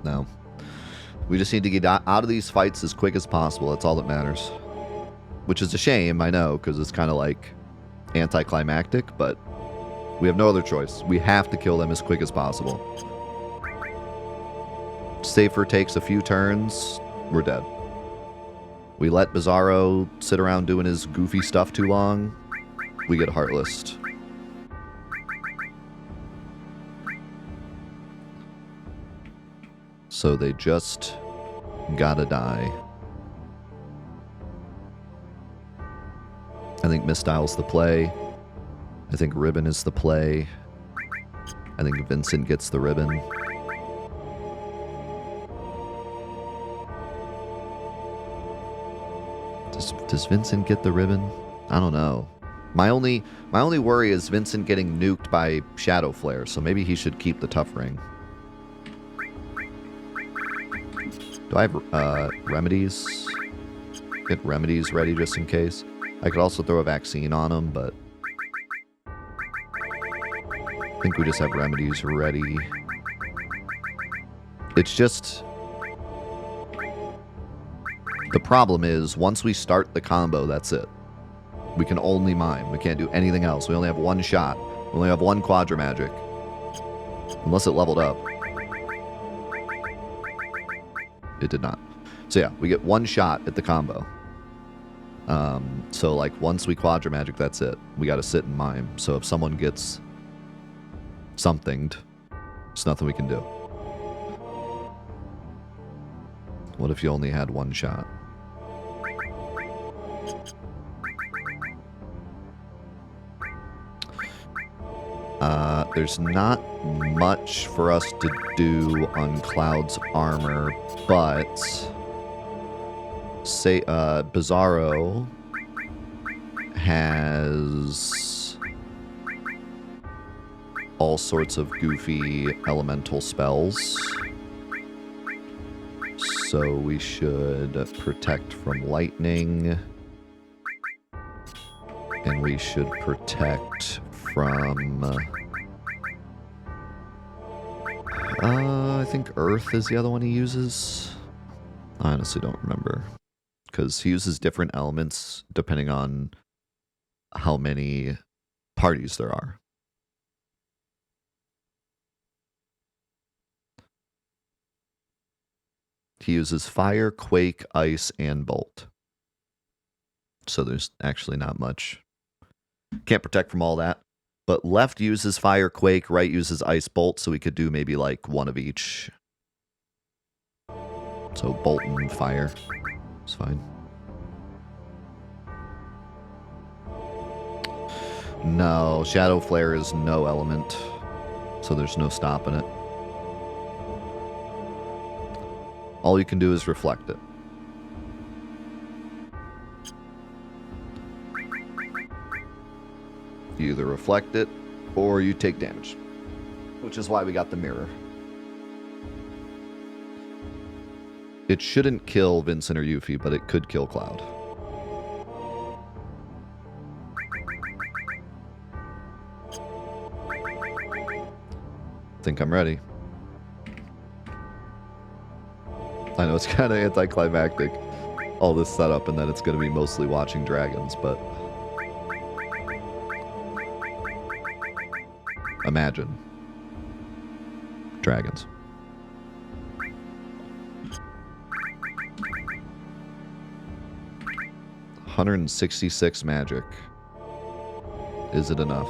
No. We just need to get out of these fights as quick as possible. That's all that matters. Which is a shame, I know, because it's kind of like anticlimactic, but we have no other choice. We have to kill them as quick as possible. Safer takes a few turns, we're dead. We let Bizarro sit around doing his goofy stuff too long, we get Heartless. So they just gotta die. I think Mistyle's the play. I think Ribbon is the play. I think Vincent gets the ribbon. Does Vincent get the ribbon? I don't know. My only worry is Vincent getting nuked by Shadow Flare, so maybe he should keep the tough ring. Do I have remedies? Get remedies ready just in case. I could also throw a vaccine on him, but I think we just have remedies ready. It's just... the problem is, once we start the combo, that's it. We can only mime. We can't do anything else. We only have one shot. We only have one Quadra Magic. Unless it leveled up. It did not. So yeah, we get one shot at the combo. So like once we Quadra Magic, that's it. We gotta sit and mime. So if someone gets somethinged, there's nothing we can do. What if you only had one shot? There's not much for us to do on Cloud's armor, but say Bizarro has all sorts of goofy elemental spells. So we should protect from lightning. And we should protect from... I think Earth is the other one he uses. I honestly don't remember. Because he uses different elements depending on how many parties there are. He uses fire, quake, ice, and bolt. So there's actually not much. Can't protect from all that. But left uses fire, quake, right uses ice, bolt, so we could do maybe like one of each. So bolt and fire. It's fine. No, Shadow Flare is no element. So there's no stopping it. All you can do is reflect it. You either reflect it or you take damage. Which is why we got the mirror. It shouldn't kill Vincent or Yuffie, but it could kill Cloud. I think I'm ready. I know it's kind of anticlimactic, all this setup, and then it's going to be mostly watching dragons, but... Imagine. Dragons. $166 magic. Is it enough?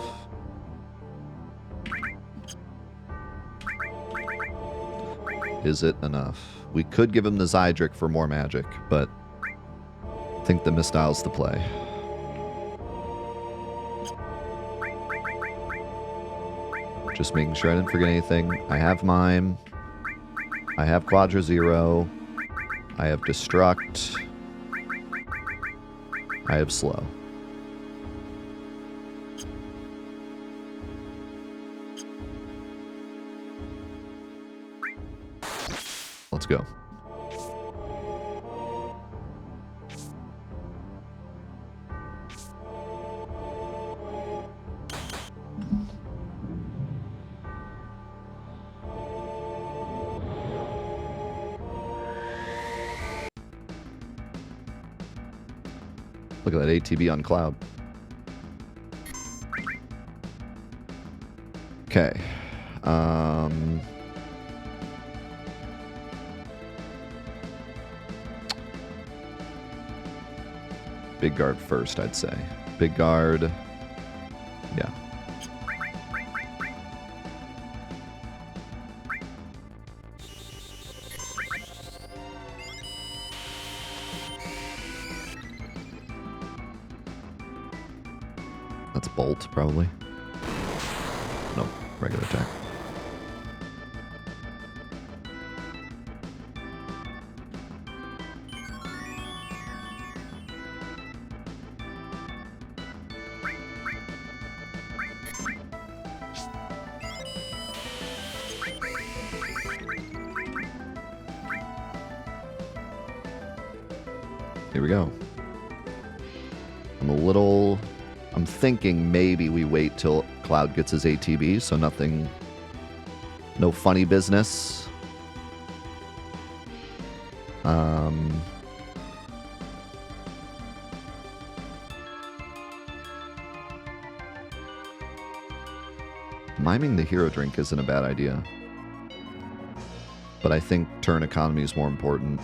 Is it enough? We could give him the Zydric for more magic, but I think the Mistyle's the play. Just making sure I didn't forget anything. I have Mime. I have Quadra Zero. I have Destruct. I have Slow. Let's go. Look at that ATB on Cloud. Okay. Big guard first, I'd say. Big guard. Yeah. That's bolt, probably. Nope, regular attack. Here we go. I'm thinking maybe we wait till Cloud gets his ATB, so nothing, no funny business. Miming the hero drink isn't a bad idea. But I think turn economy is more important.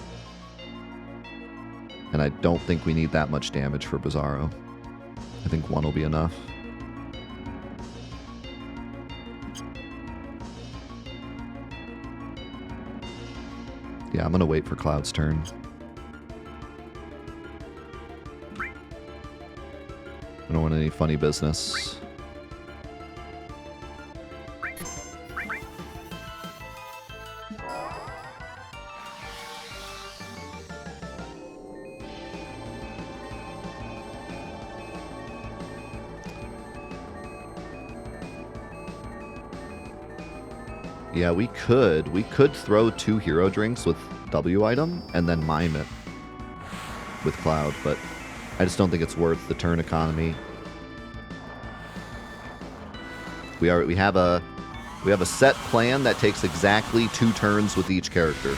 And I don't think we need that much damage for Bizarro. I think one will be enough. Yeah, I'm gonna wait for Cloud's turn. I don't want any funny business. Yeah, we could. We could throw 2 hero drinks with W item and then mime it with Cloud, but I just don't think it's worth the turn economy. We have a set plan that takes exactly 2 turns with each character.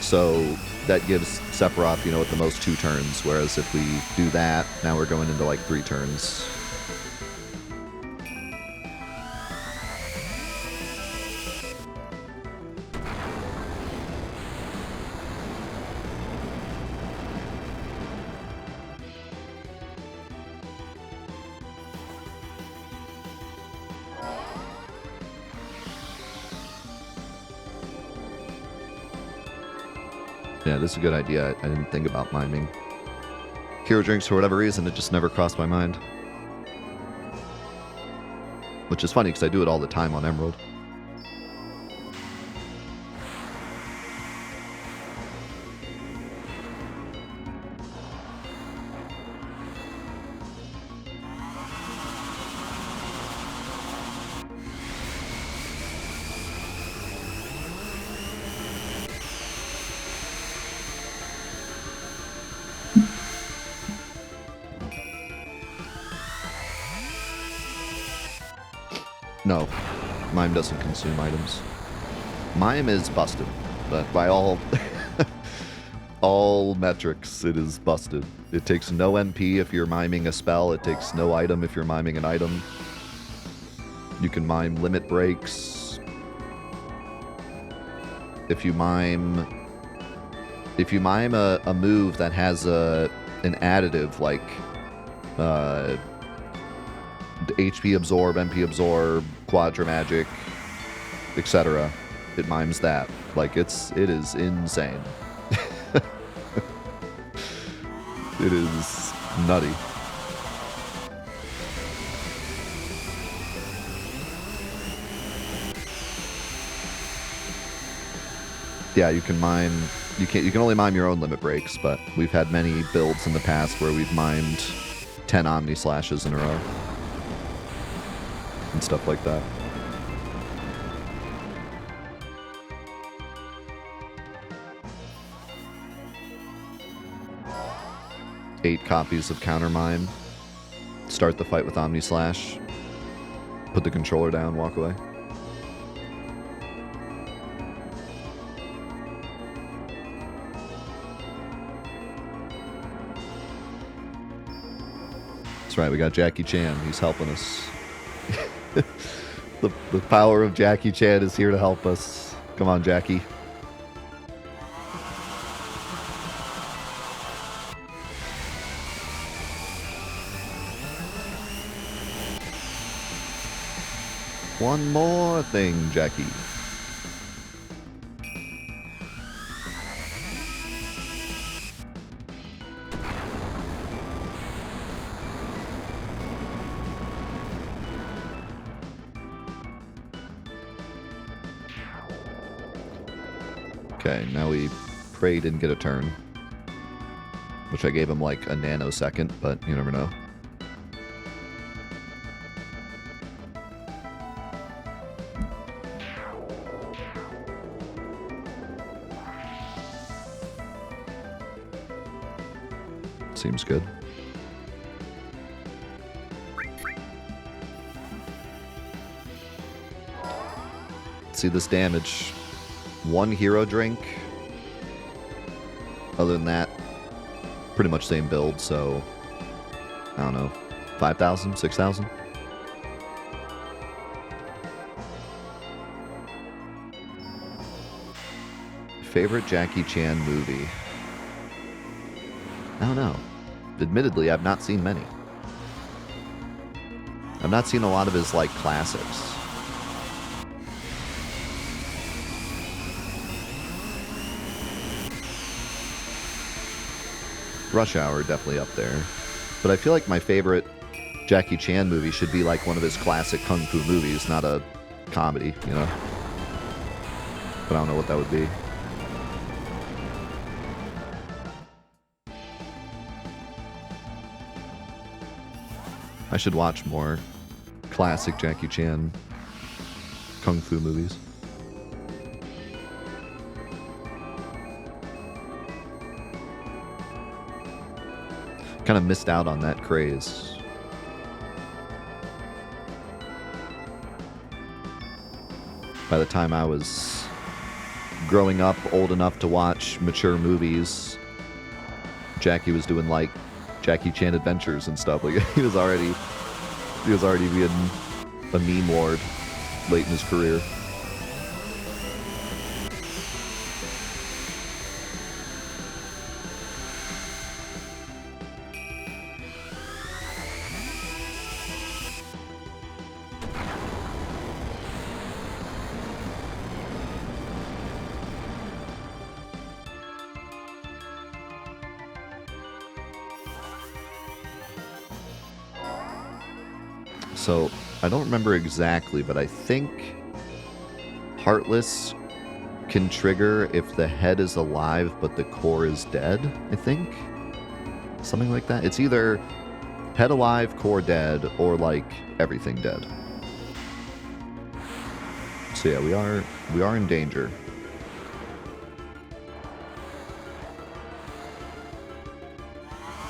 So that gives Sephiroth, you know, at the most 2 turns, whereas if we do that, now we're going into like 3 turns. Yeah, this is a good idea. I didn't think about miming hero drinks for whatever reason. It just never crossed my mind. Which is funny because I do it all the time on Emerald. No, Mime doesn't consume items. Mime is busted, but by all all metrics, it is busted. It takes no MP if you're miming a spell. It takes no item if you're miming an item. You can mime limit breaks. If you mime a move that has an additive like HP absorb, MP absorb, Quadra Magic, etc. It mimes that. Like it is insane. It is nutty. Yeah, you can mime. You can only mime your own limit breaks, but we've had many builds in the past where we've mimed 10 Omni Slashes in a row. And stuff like that. Eight copies of Counter Mime. Start the fight with Omni Slash. Put the controller down, walk away. That's right, we got Jackie Chan. He's helping us. The power of Jackie Chan is here to help us. Come on, Jackie. One more thing, Jackie. Okay, now we pray didn't get a turn. Which I gave him like a nanosecond, but you never know. Seems good. See this damage. 1 hero drink. Other than that, pretty much same build, so I don't know, 5,000, 6,000? Favorite Jackie Chan movie? I don't know. Admittedly, I've not seen many. I've not seen a lot of his, like, classics. Rush Hour, definitely up there. But I feel like my favorite Jackie Chan movie should be like one of his classic kung fu movies, not a comedy, you know? But I don't know what that would be. I should watch more classic Jackie Chan. kung fu movies. Kind of missed out on that craze. By the time I was growing up, old enough to watch mature movies, Jackie was doing like Jackie Chan Adventures and stuff. Like he was already being a meme lord late in his career. So, I don't remember exactly, but I think Heartless can trigger if the head is alive but the core is dead, I think. Something like that. It's either head alive, core dead, or like everything dead. So yeah, we are in danger.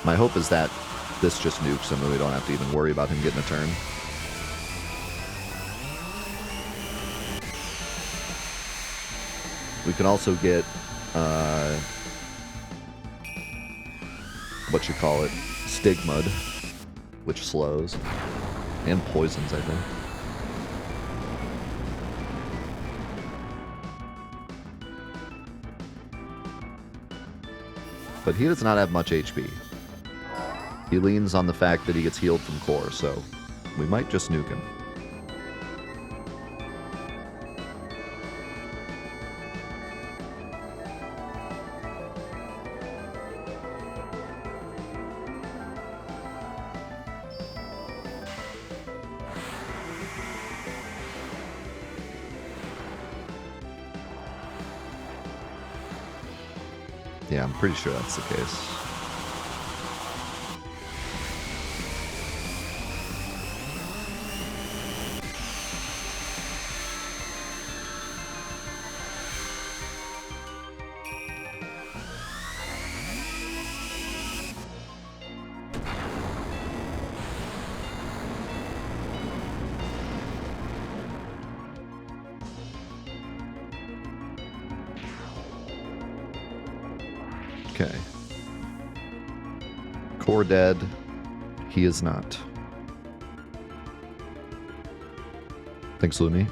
My hope is that this just nukes him and we don't have to even worry about him getting a turn. We can also get, what you call it, Stigmud, which slows, and poisons, I think. But he does not have much HP. He leans on the fact that he gets healed from core, so we might just nuke him. Yeah, I'm pretty sure that's the case. Okay. Core dead. He is not. Thanks, Lumi.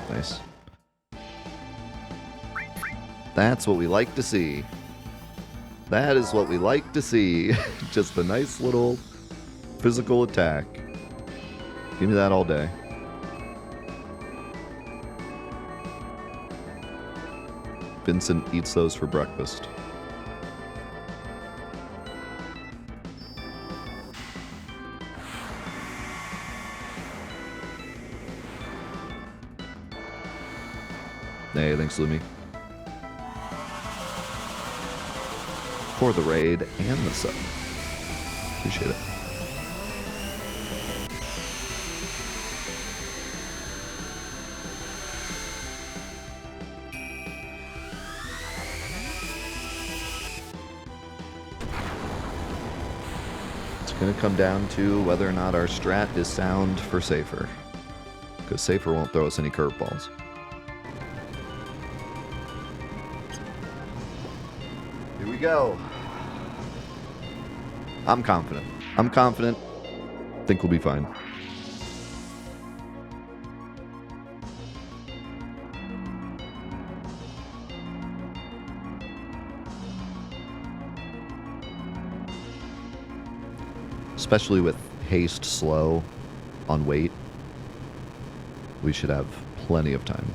Nice. That's what we like to see. That is what we like to see. Just a nice little physical attack. Give me that all day. Vincent eats those for breakfast. Hey, thanks, Lumi. For the raid and the sub. Appreciate it. It's going to come down to whether or not our strat is sound for Safer. Because Safer won't throw us any curveballs. Here we go. I'm confident. I'm confident. Think we'll be fine. Especially with haste slow on weight, we should have plenty of time.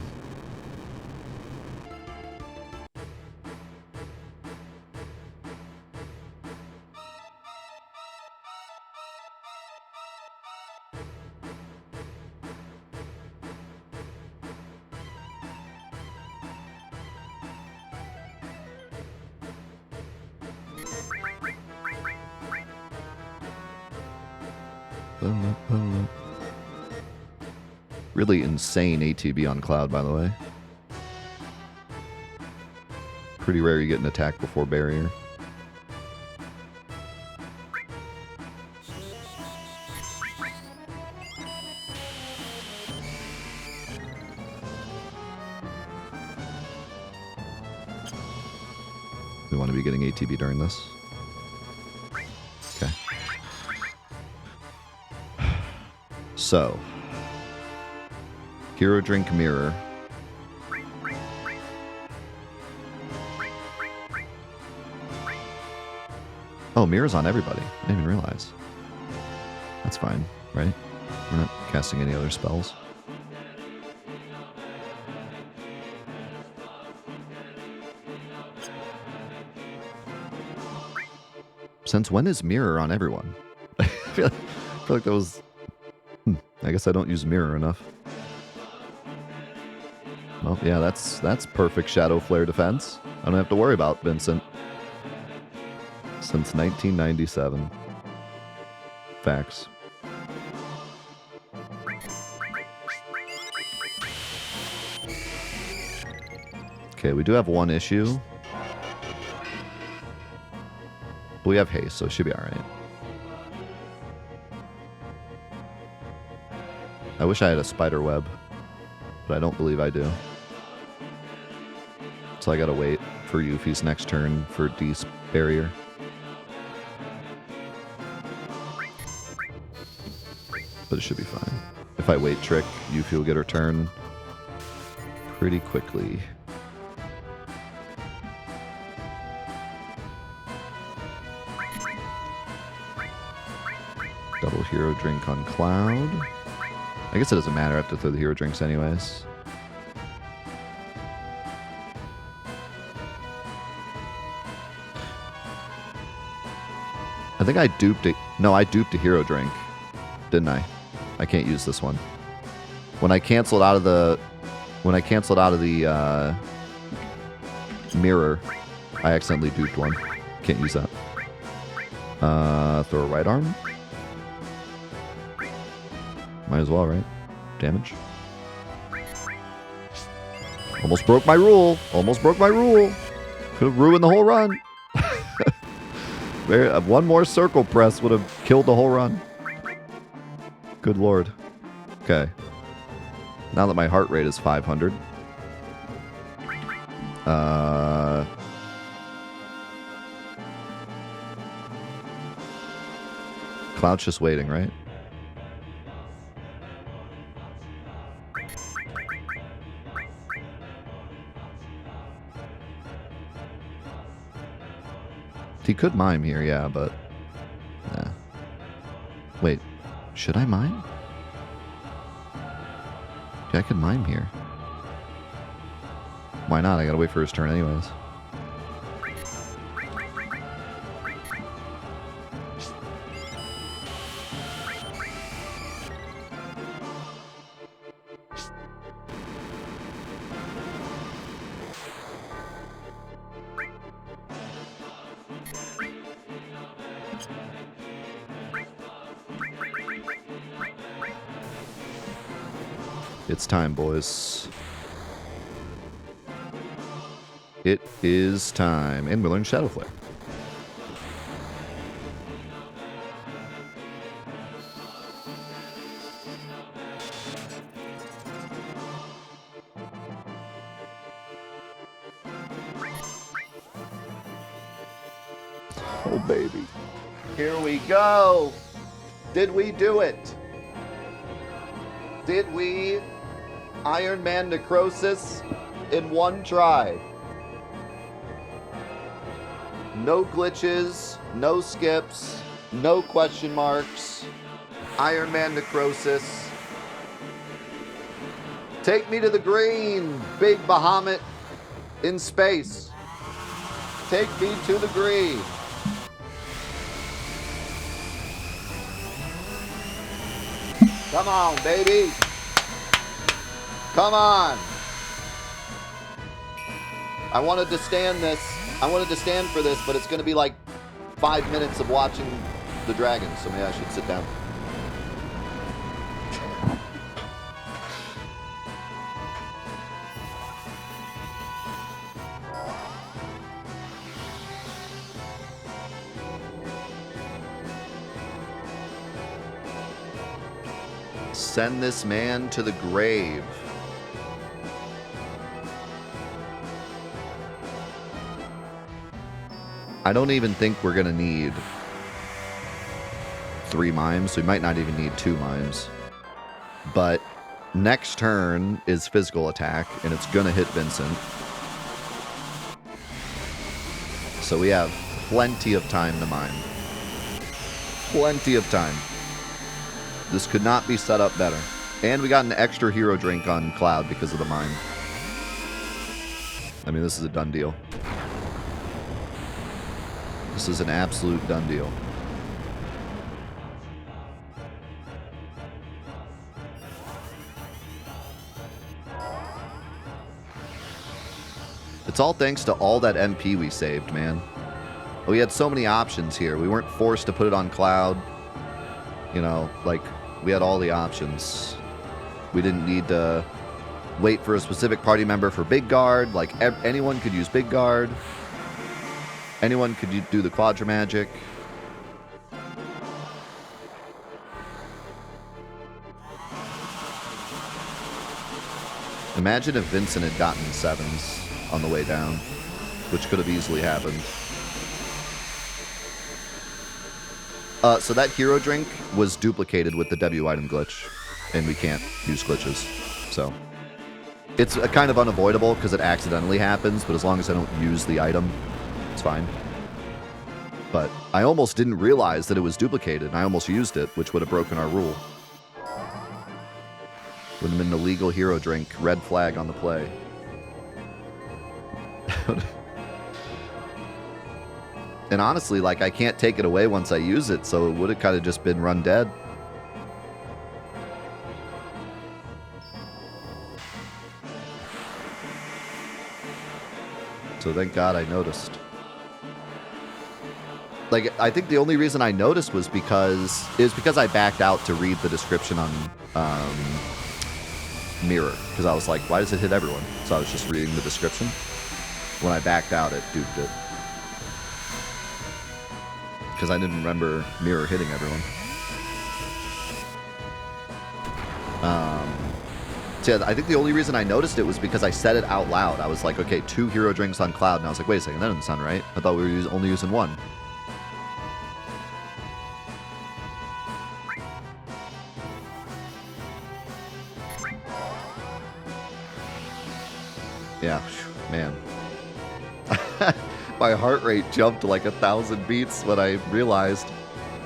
Really insane ATB on Cloud, by the way. Pretty rare you get an attack before barrier. We want to be getting ATB during this. Okay. So, Hero Drink Mirror. Oh, Mirror's on everybody. I didn't even realize. That's fine, right? We're not casting any other spells. Since when is Mirror on everyone? I feel like that was... I guess I don't use Mirror enough. Well, yeah, that's perfect Shadow Flare defense. I don't have to worry about Vincent. Since 1997. Facts. Okay, we do have one issue. But we have haste, so it should be alright. I wish I had a spider web, but I don't believe I do. So I gotta wait for Yuffie's next turn for D's barrier. But it should be fine. If I wait Trick, Yuffie will get her turn pretty quickly. Double Hero Drink on Cloud. I guess it doesn't matter. I have to throw the Hero Drinks anyways. I think I duped it. No, I duped a Hero Drink, didn't I? I can't use this one. When I canceled out of the mirror, I accidentally duped one. Can't use that. Throw a right arm. Might as well, right? Damage. Almost broke my rule. Almost broke my rule. Could have ruined the whole run. One more circle press would have killed the whole run. Good lord. Okay. Now that my heart rate is 500. Cloud's just waiting, right? He could mime here, yeah, but... Nah. Wait, should I mime? Yeah, I could mime here. Why not? I gotta wait for his turn anyways. It's time, boys. It is time. And we learned Shadow Flare. Oh, baby. Here we go. Did we do it? Did we Ironman Necrosis in one try? No glitches, no skips, no question marks. Ironman Necrosis. Take me to the green, big Bahamut in space. Take me to the green. Come on, baby. Come on. I wanted to stand this. I wanted to stand for this, but it's going to be like 5 minutes of watching the dragon, so maybe I should sit down. Send this man to the grave. I don't even think we're going to need 3 mimes. We might not even need 2 mimes. But next turn is physical attack, and it's going to hit Vincent. So we have plenty of time to mime. Plenty of time. This could not be set up better. And we got an extra hero drink on Cloud because of the mime. I mean, this is a done deal. This is an absolute done deal. It's all thanks to all that MP we saved, man. We had so many options here. We weren't forced to put it on Cloud. You know, like, we had all the options. We didn't need to wait for a specific party member for Big Guard. Like, anyone could use Big Guard. Anyone could do the Quadra Magic. Imagine if Vincent had gotten 7s on the way down, which could have easily happened. So that hero drink was duplicated with the W item glitch, and we can't use glitches. So it's kind of unavoidable because it accidentally happens, but as long as I don't use the item, it's fine. But I almost didn't realize that it was duplicated, and I almost used it, which would have broken our rule. Would have been an illegal hero drink, red flag on the play. And honestly, like, I can't take it away once I use it, so it would have kind of just been run dead. So thank God I noticed. Like, I think the only reason I noticed was because I backed out to read the description on Mirror, because I was like, why does it hit everyone? So I was just reading the description. When I backed out, it duped it. Because I didn't remember Mirror hitting everyone. So yeah, I think the only reason I noticed it was because I said it out loud. I was like, okay, 2 hero drinks on Cloud, and I was like, wait a second, that doesn't sound right. I thought we were only using 1. Yeah, man. My heart rate jumped to like 1,000 beats when I realized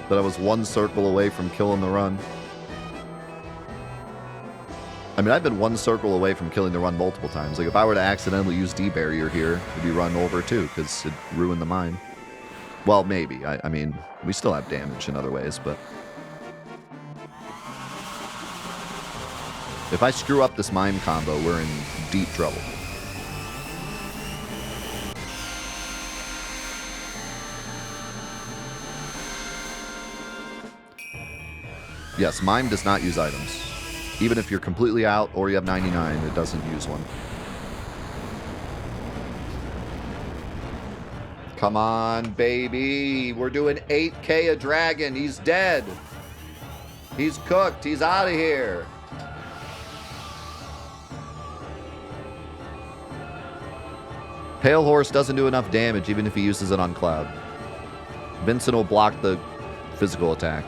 that I was 1 circle away from killing the run. I mean, I've been 1 circle away from killing the run multiple times. Like, if I were to accidentally use D-Barrier here, it'd be run over too, because it ruined the mine. Well, maybe. I mean, we still have damage in other ways, but... if I screw up this mime combo, we're in deep trouble. Yes, mime does not use items. Even if you're completely out or you have 99, it doesn't use one. Come on, baby. We're doing 8K a dragon. He's dead. He's cooked. He's out of here. Pale Horse doesn't do enough damage even if he uses it on Cloud. Vincent will block the physical attack.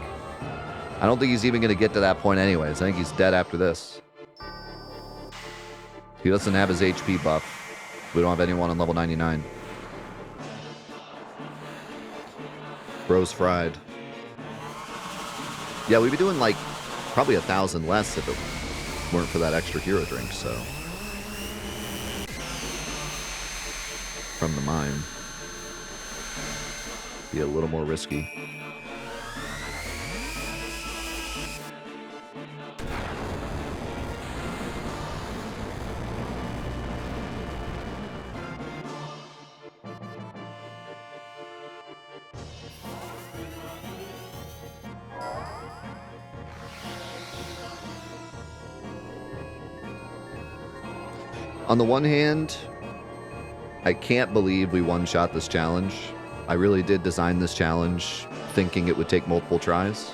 I don't think he's even going to get to that point anyways. I think he's dead after this. He doesn't have his HP buff. We don't have anyone on level 99. Bro's fried. Yeah, we'd be doing like probably 1,000 less if it weren't for that extra hero drink, so. From the mine. Be a little more risky. On the one hand, I can't believe we one-shot this challenge. I really did design this challenge thinking it would take multiple tries.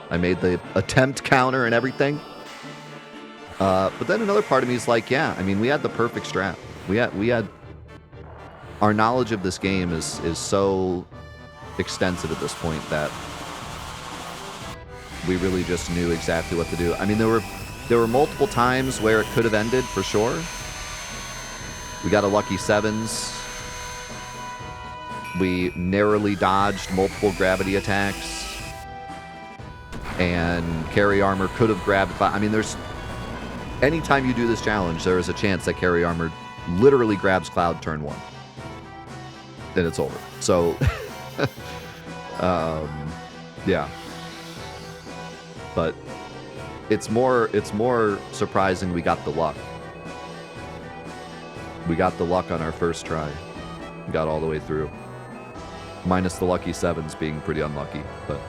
I made the attempt counter and everything. But then another part of me is like, yeah, I mean, we had the perfect strat. We had our knowledge of this game is so extensive at this point that we really just knew exactly what to do. I mean, there were multiple times where it could have ended for sure. We got a lucky 7s. We narrowly dodged multiple gravity attacks. And carry armor could have grabbed... I mean, there's... Anytime you do this challenge, there is a chance that carry armor literally grabs Cloud turn 1. Then it's over. So, yeah. But it's more surprising we got the luck. We got the luck on our first try. We got all the way through. Minus the lucky 7s being pretty unlucky, but...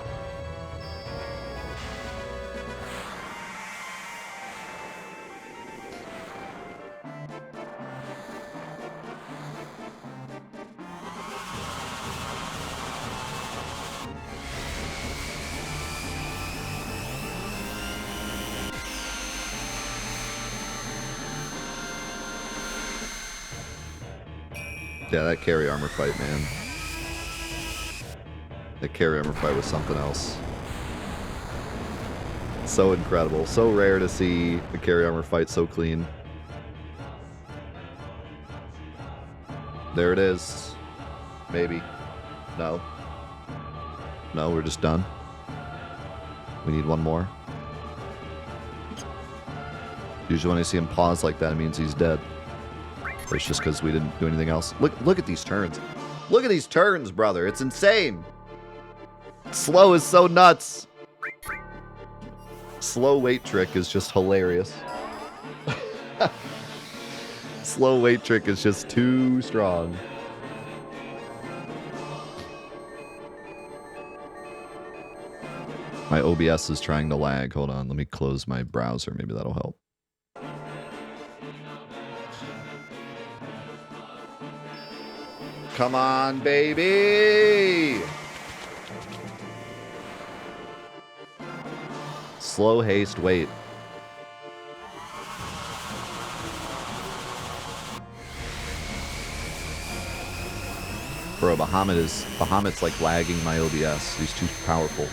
Yeah, that carry armor fight, man. That carry armor fight was something else. So incredible. So rare to see the carry armor fight so clean. There it is. Maybe. No. No, we're just done. We need one more. Usually when I see him pause like that, it means he's dead. Or it's just because we didn't do anything else. Look at these turns. Look at these turns, brother. It's insane. Slow is so nuts. Slow weight trick is just hilarious. Slow weight trick is just too strong. My OBS is trying to lag. Hold on. Let me close my browser. Maybe that'll help. Come on, baby! Slow haste wait. Bro, Bahamut's like lagging my OBS. He's too powerful.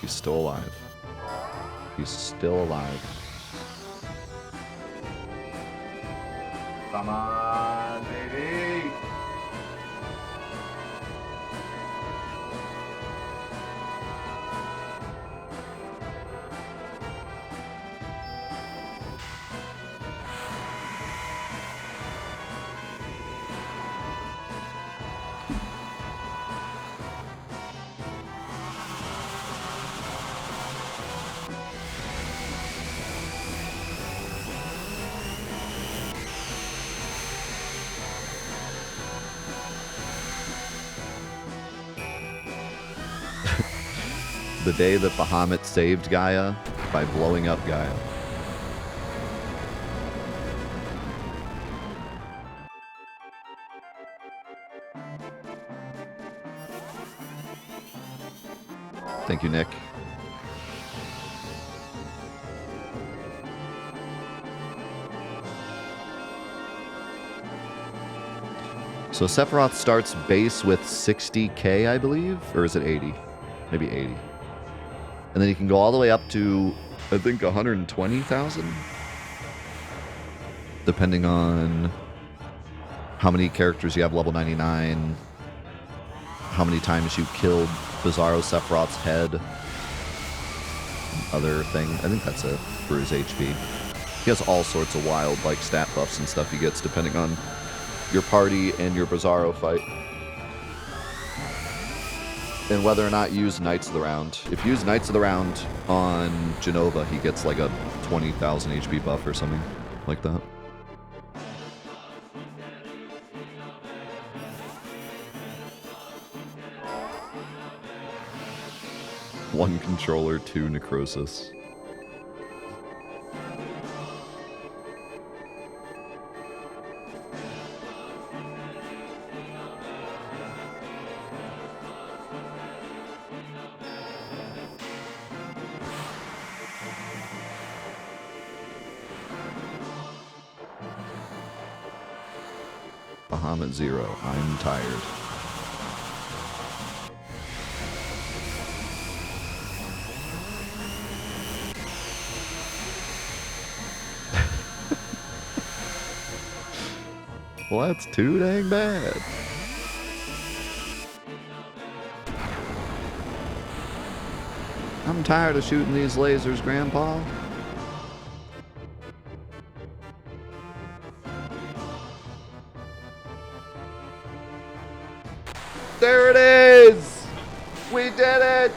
He's still alive. He's still alive. Come on, baby! The day that Bahamut saved Gaia by blowing up Gaia. Thank you, Nick. So Sephiroth starts base with 60k, I believe? Or is it 80? Maybe 80. And then you can go all the way up to, I think, 120,000? Depending on how many characters you have level 99, how many times you killed Bizarro Sephiroth's head, other thing. I think that's it for his HP. He has all sorts of wild, like, stat buffs and stuff he gets depending on your party and your Bizarro fight. And whether or not you use Knights of the Round. If you use Knights of the Round on Genova, he gets like a 20,000 HP buff or something like that. 1 controller, 2 Necrosis. Bahamut 0, I'm tired. Well, that's too dang bad. I'm tired of shooting these lasers, Grandpa. There it is! We did it!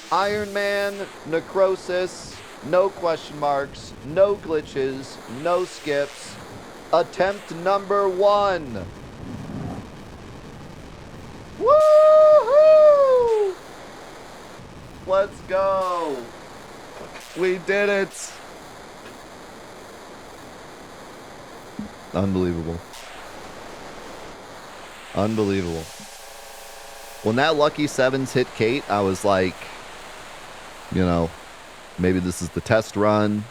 Ironman, Necrosis, no question marks, no glitches, no skips. Attempt number 1. Woohoo! Let's go! We did it! Unbelievable. Unbelievable. When that Lucky Sevens hit Kate, I was like, you know, maybe this is the test run.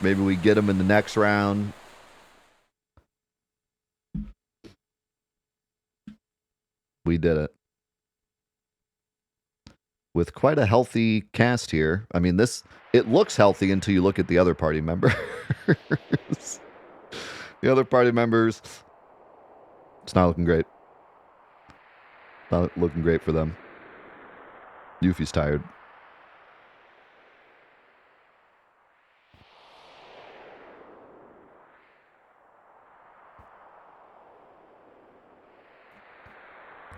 Maybe we get him in the next round. We did it. With quite a healthy cast here. I mean, it looks healthy until you look at the other party members. The other party members, it's not looking great. Not looking great for them. Yuffie's tired.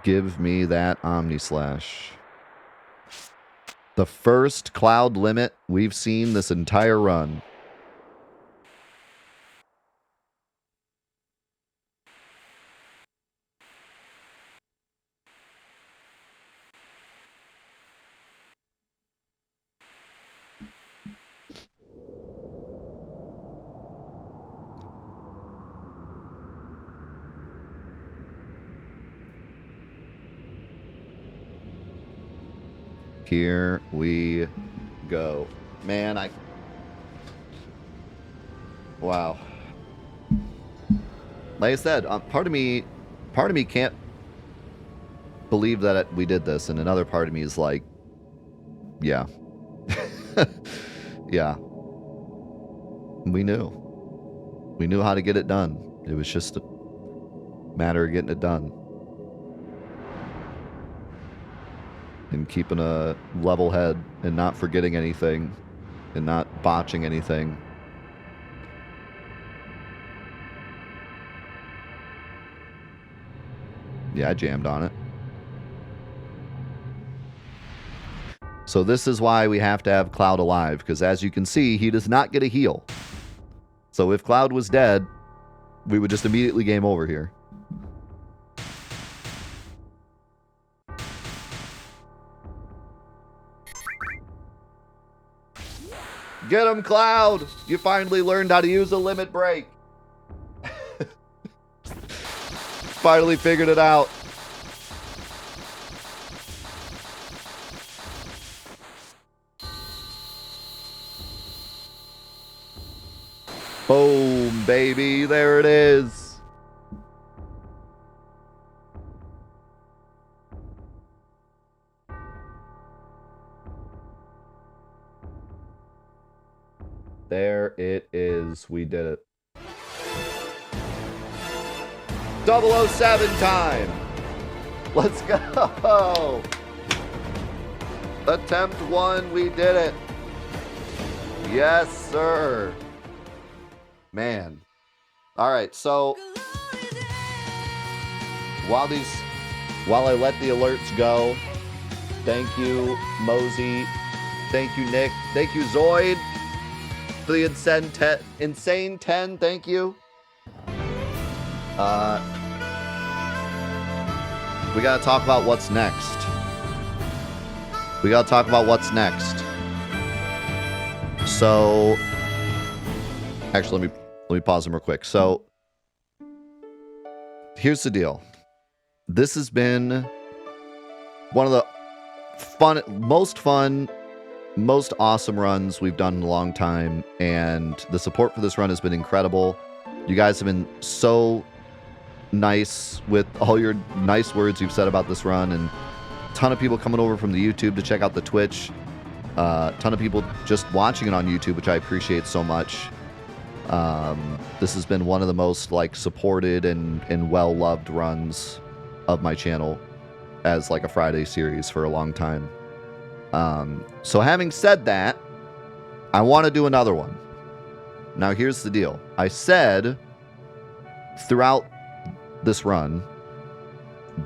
Give me that Omni Slash. The first cloud limit we've seen this entire run. Here we go. Man, wow. Like I said, part of me can't believe that we did this, and another part of me is like, yeah. Yeah. We knew how to get it done. It was just a matter of getting it done. And keeping a level head and not forgetting anything and not botching anything. Yeah, I jammed on it. So this is why we have to have Cloud alive, because as you can see, he does not get a heal. So if Cloud was dead, we would just immediately game over here. Get him, Cloud! You finally learned how to use a limit break. Finally figured it out. Boom, baby. There it is. There it is. We did it. 007 time. Let's go. Attempt 1. We did it. Yes, sir. Man. All right. So while I let the alerts go, thank you, Mosey. Thank you, Nick. Thank you, Zoid. For the insane 10, thank you. We gotta talk about what's next. we got to talk about what's next. So, actually, let me pause them real quick. So, here's the deal. This has been one of the most fun, most awesome runs we've done in a long time, and the support for this run has been incredible. You guys have been so nice with all your nice words you've said about this run, and a ton of people coming over from the YouTube to check out the Twitch. A ton of people just watching it on YouTube, which I appreciate so much. This has been one of the most like supported and well-loved runs of my channel as like a Friday series for a long time. So having said that, I want to do another one. Now here's the deal. I said throughout this run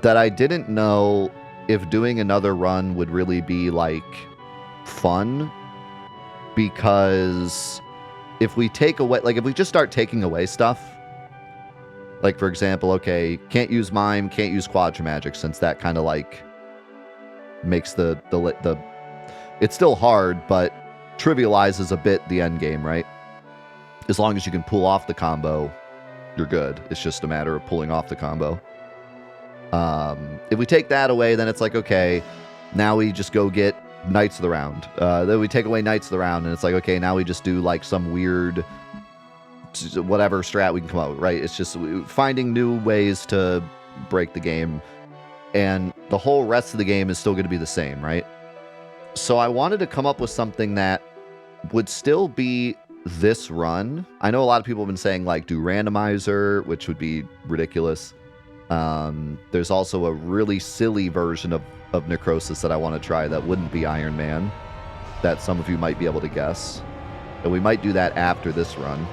that I didn't know if doing another run would really be like fun, because if we take away, like if we just start taking away stuff, like for example, okay, can't use mime, can't use quadra magic, since that kind of like makes the it's still hard, but trivializes a bit the end game, right? As long as you can pull off the combo, you're good. It's just a matter of pulling off the combo. If we take that away, then it's like, okay, now we just go get Knights of the Round. Then we take away Knights of the Round, and it's like, okay, now we just do like some weird whatever strat we can come up with, right? It's just finding new ways to break the game, and the whole rest of the game is still going to be the same, right? So I wanted to come up with something that would still be this run. I know a lot of people have been saying like do randomizer, which would be ridiculous. There's also a really silly version of Necrosis that I want to try that wouldn't be Ironman, that some of you might be able to guess, and we might do that after this run.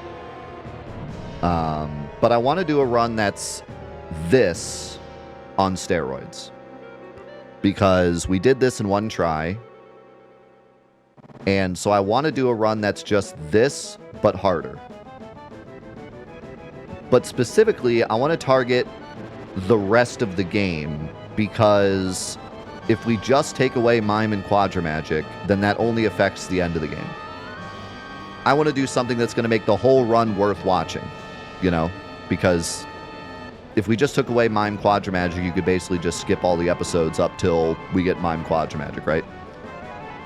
But I want to do a run that's this on steroids, because we did this in one try, and so I want to do a run that's just this but harder. But specifically, I want to target the rest of the game, because if we just take away mime and quadra magic, then that only affects the end of the game. I want to do something that's going to make the whole run worth watching, you know, because if we just took away mime quadra magic, you could basically just skip all the episodes up till we get mime quadra magic, right?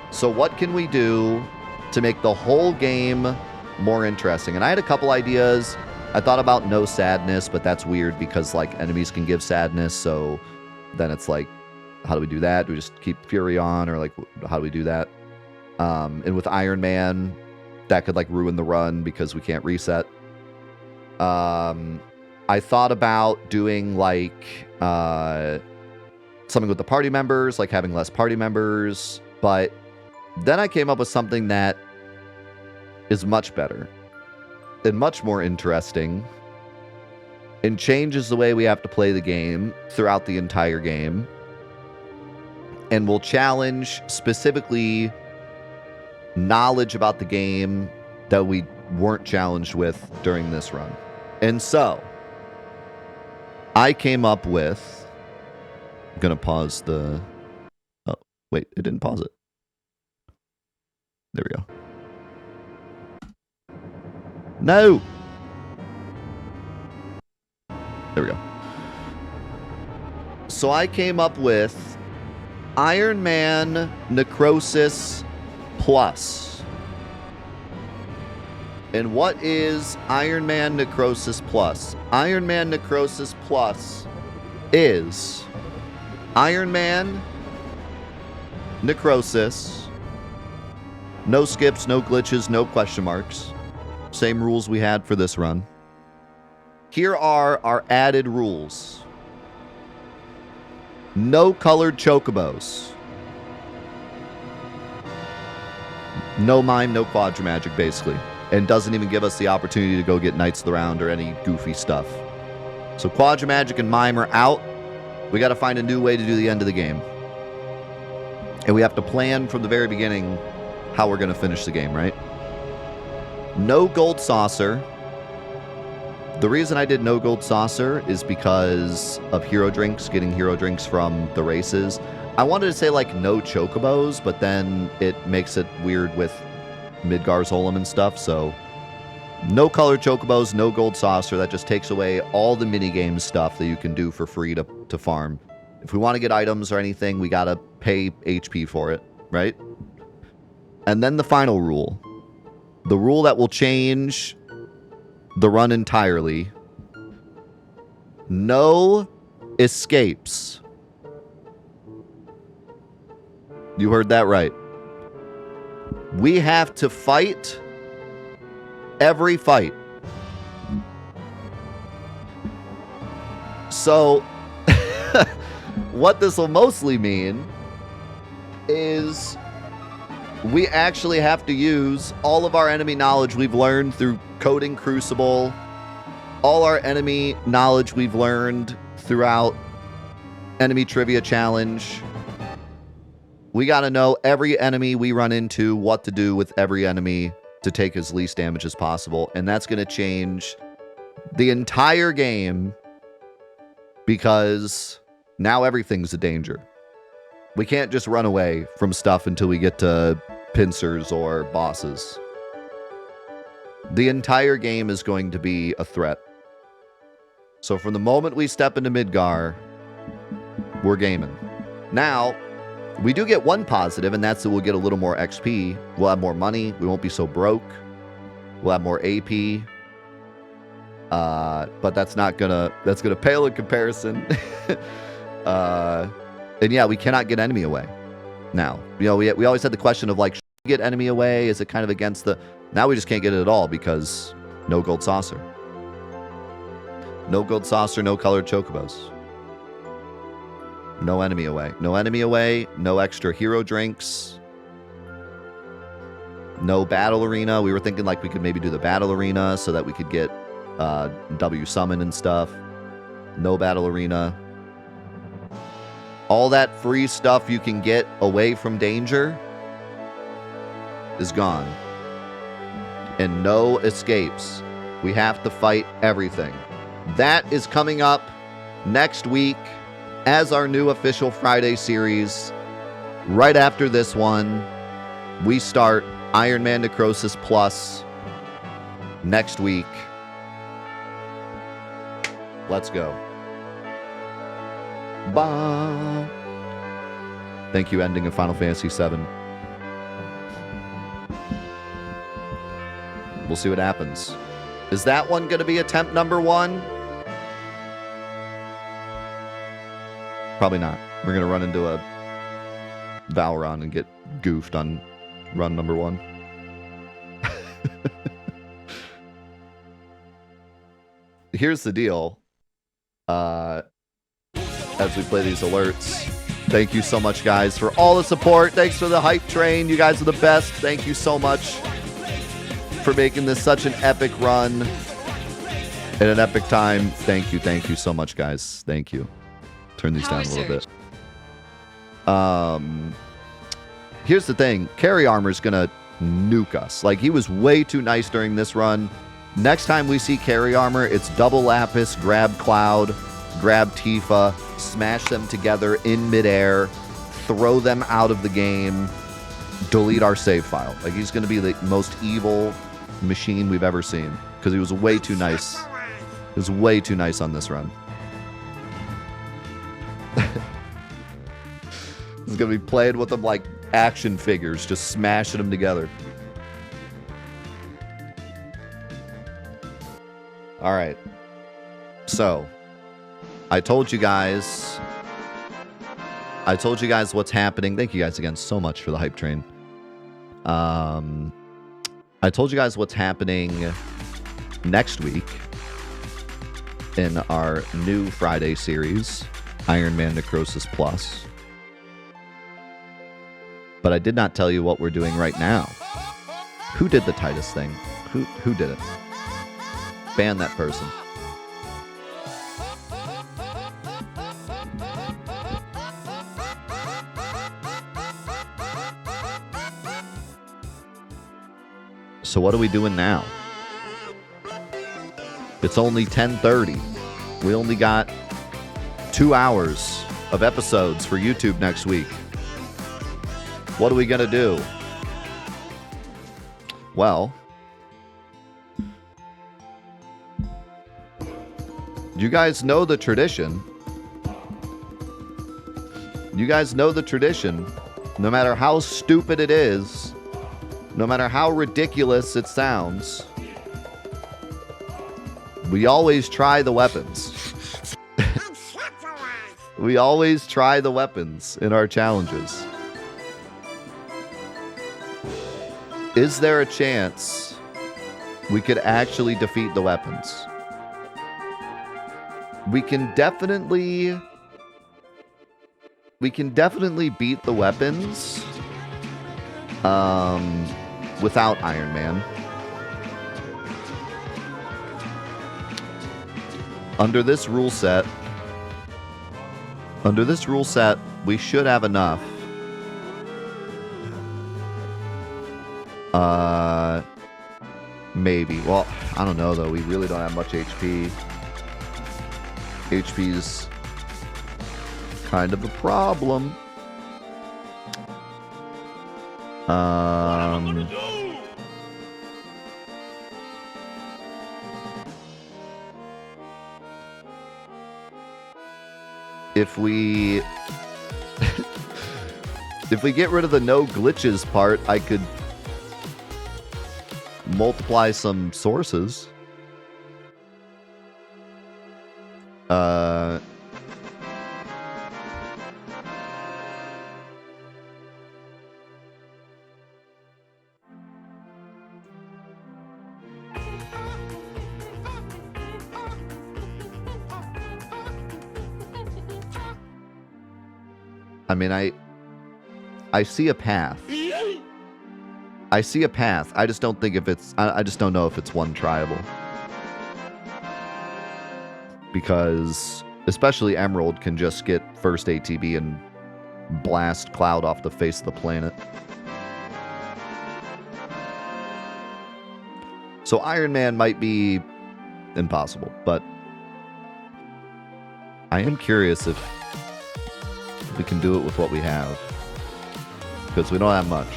So what can we do to make the whole game more interesting? And I had a couple ideas. I thought about no sadness, but that's weird because like enemies can give sadness, so then it's like, how do we do that? Do we just keep Fury on, or like how do we do that? And with Ironman, that could like ruin the run because we can't reset. I thought about doing like something with the party members, like having less party members, but then I came up with something that is much better and much more interesting and changes the way we have to play the game throughout the entire game, and will challenge specifically knowledge about the game that we weren't challenged with during this run. And so I came up with, I'm gonna pause the, oh wait, it didn't pause it. There we go. No! There we go. So I came up with Ironman Necrosis Plus. And what is Ironman Necrosis Plus? Ironman Necrosis Plus is Ironman Necrosis. No skips, no glitches, no question marks. Same rules we had for this run. Here are our added rules. No colored chocobos. No mime, no quadra magic, basically. And doesn't even give us the opportunity to go get Knights of the Round or any goofy stuff. So quadra magic and mime are out. We got to find a new way to do the end of the game. And we have to plan from the very beginning how we're going to finish the game, right? No gold saucer. The reason I did no gold saucer is because of hero drinks, getting hero drinks from the races. I wanted to say, like, no chocobos, but then it makes it weird with Midgar's Olem and stuff, so no colored chocobos, no gold saucer. That just takes away all the minigame stuff that you can do for free to farm. If we want to get items or anything, we gotta pay HP for it, right? And then the final rule. The rule that will change the run entirely. No escapes. You heard that right. We have to fight every fight. So, what this will mostly mean is we actually have to use all of our enemy knowledge we've learned through coding Crucible, all our enemy knowledge we've learned throughout Enemy Trivia Challenge. We got to know every enemy we run into, what to do with every enemy to take as least damage as possible. And that's going to change the entire game because now everything's a danger. We can't just run away from stuff until we get to pincers or bosses. The entire game is going to be a threat. So from the moment we step into Midgar, we're gaming. Now, we do get one positive, and that's that we'll get a little more XP. We'll have more money. We won't be so broke. We'll have more AP. But that's gonna pale in comparison. And yeah, we cannot get enemy away. Now, you know, we always had the question of like, should we get enemy away? Is it kind of against the... Now we just can't get it at all because no gold saucer. No gold saucer, no colored chocobos. No enemy away. No enemy away. No extra hero drinks. No battle arena. We were thinking like we could maybe do the battle arena so that we could get W summon and stuff. No battle arena. All that free stuff you can get away from danger is gone. And no escapes. We have to fight everything. That is coming up next week as our new official Friday series. Right after this one, we start Ironman Necrosis Plus next week. Let's go. Bye. Thank you, ending of Final Fantasy VII. We'll see what happens. Is that one going to be attempt number 1? Probably not. We're going to run into a Valron and get goofed on run number 1. Here's the deal. As we play these alerts, thank you so much, guys, for all the support. Thanks for the hype train. You guys are the best. Thank you so much for making this such an epic run in an epic time. Thank you. Thank you so much, guys. Thank you. Turn these down a little bit. Here's the thing. Carry Armor's gonna nuke us. Like, he was way too nice during this run. Next time we see Carry Armor, it's double Lapis, grab Cloud, grab Tifa, smash them together in midair, throw them out of the game, delete our save file. Like, he's gonna be the most evil machine we've ever seen because he was way too nice. He was way too nice on this run. He's gonna be playing with them like action figures, just smashing them together. All right. So, I told you guys what's happening. Thank you guys again so much for the hype train. I told you guys what's happening next week in our new Friday series, Ironman Necrosis Plus. But I did not tell you what we're doing right now. Who did the Titus thing? Who did it? Ban that person. So what are we doing now? It's only 10:30. We only got 2 hours of episodes for YouTube next week. What are we going to do? Well, you guys know the tradition. You guys know the tradition. No matter how stupid it is, no matter how ridiculous it sounds, we always try the weapons. We always try the weapons in our challenges. Is there a chance we could actually defeat the weapons? We can definitely beat the weapons without Ironman. Under this rule set, we should have enough. Maybe. Well, I don't know though. We really don't have much HP. HP's kind of a problem. If we if we get rid of the no glitches part, I could multiply some sources. I mean, I see a path. I see a path. I just don't think if it's... I just don't know if it's one tryable. Because especially Emerald can just get first ATB and blast Cloud off the face of the planet. So Iron Man might be impossible, but I am curious if we can do it with what we have. Because we don't have much.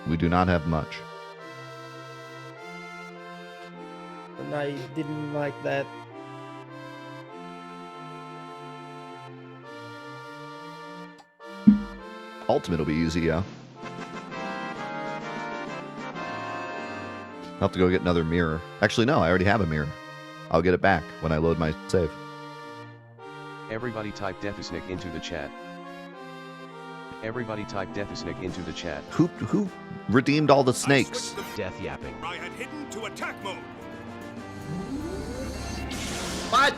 We do not have much. And I didn't like that. Ultimate will be easy, yeah. I'll have to go get another mirror. Actually, no, I already have a mirror. I'll get it back when I load my save. Everybody type Defisnick into the chat. Everybody type Defisnick into the chat. Who redeemed all the snakes? Death yapping. I had hidden to attack mode. What?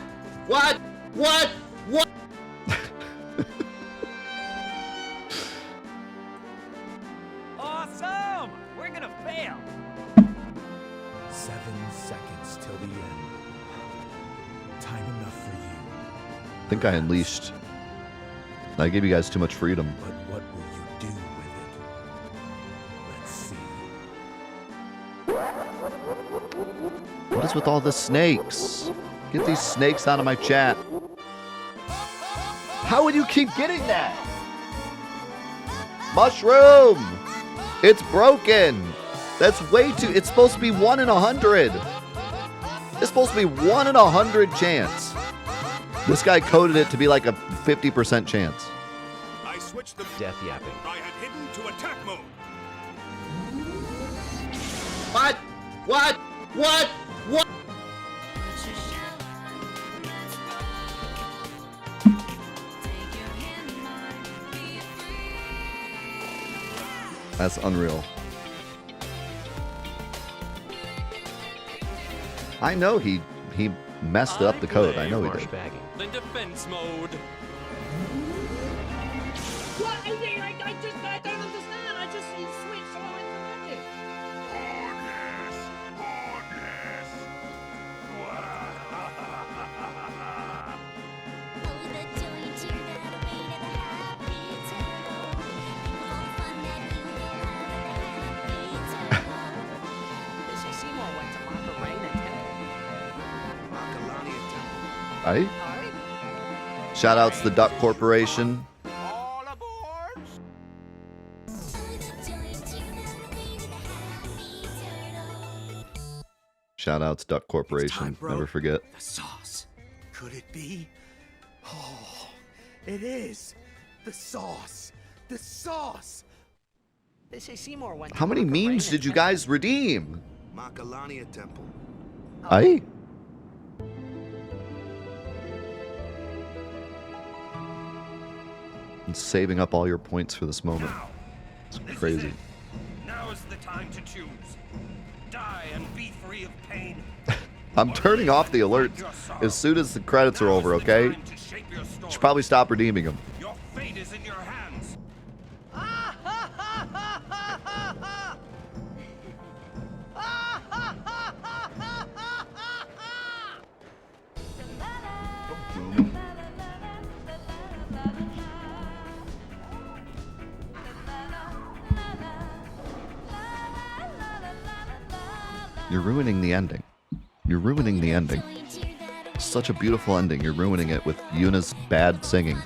What? What? What? Awesome! We're gonna fail. 7 seconds till the end. Time enough for you. I think I unleashed. I gave you guys too much freedom. But what will you do with it? Let's see. What is with all the snakes? Get these snakes out of my chat. How would you keep getting that? Mushroom! It's broken! That's way too... It's supposed to be 1 in 100. It's supposed to be 1 in 100 chance. This guy coded it to be like a 50% chance. I switched the Death yapping. I had hidden to attack mode. What? What? What? What? That's unreal. I know he messed up the code. I know he did. Bagging. The defense mode. What? I don't understand. I just switched all into magic. Right? Shout outs to the Duck Corporation. All aboard! Shout outs Duck Corporation. time, bro. Never forget. The sauce. Could it be? Oh, it is. The sauce. The sauce. They say Seymour went to How many work a memes brain did you and- guys redeem? Makalania Temple. Aye. And saving up all your points for this moment. Now, It's this is crazy. it. Now is the time to choose. Die and be free of pain. I'm turning off the alerts as soon as the credits are over, okay? Should probably stop redeeming them. Your fate is in your hands. You're ruining the ending. You're ruining the ending. Such a beautiful ending. You're ruining it with Yuna's bad singing.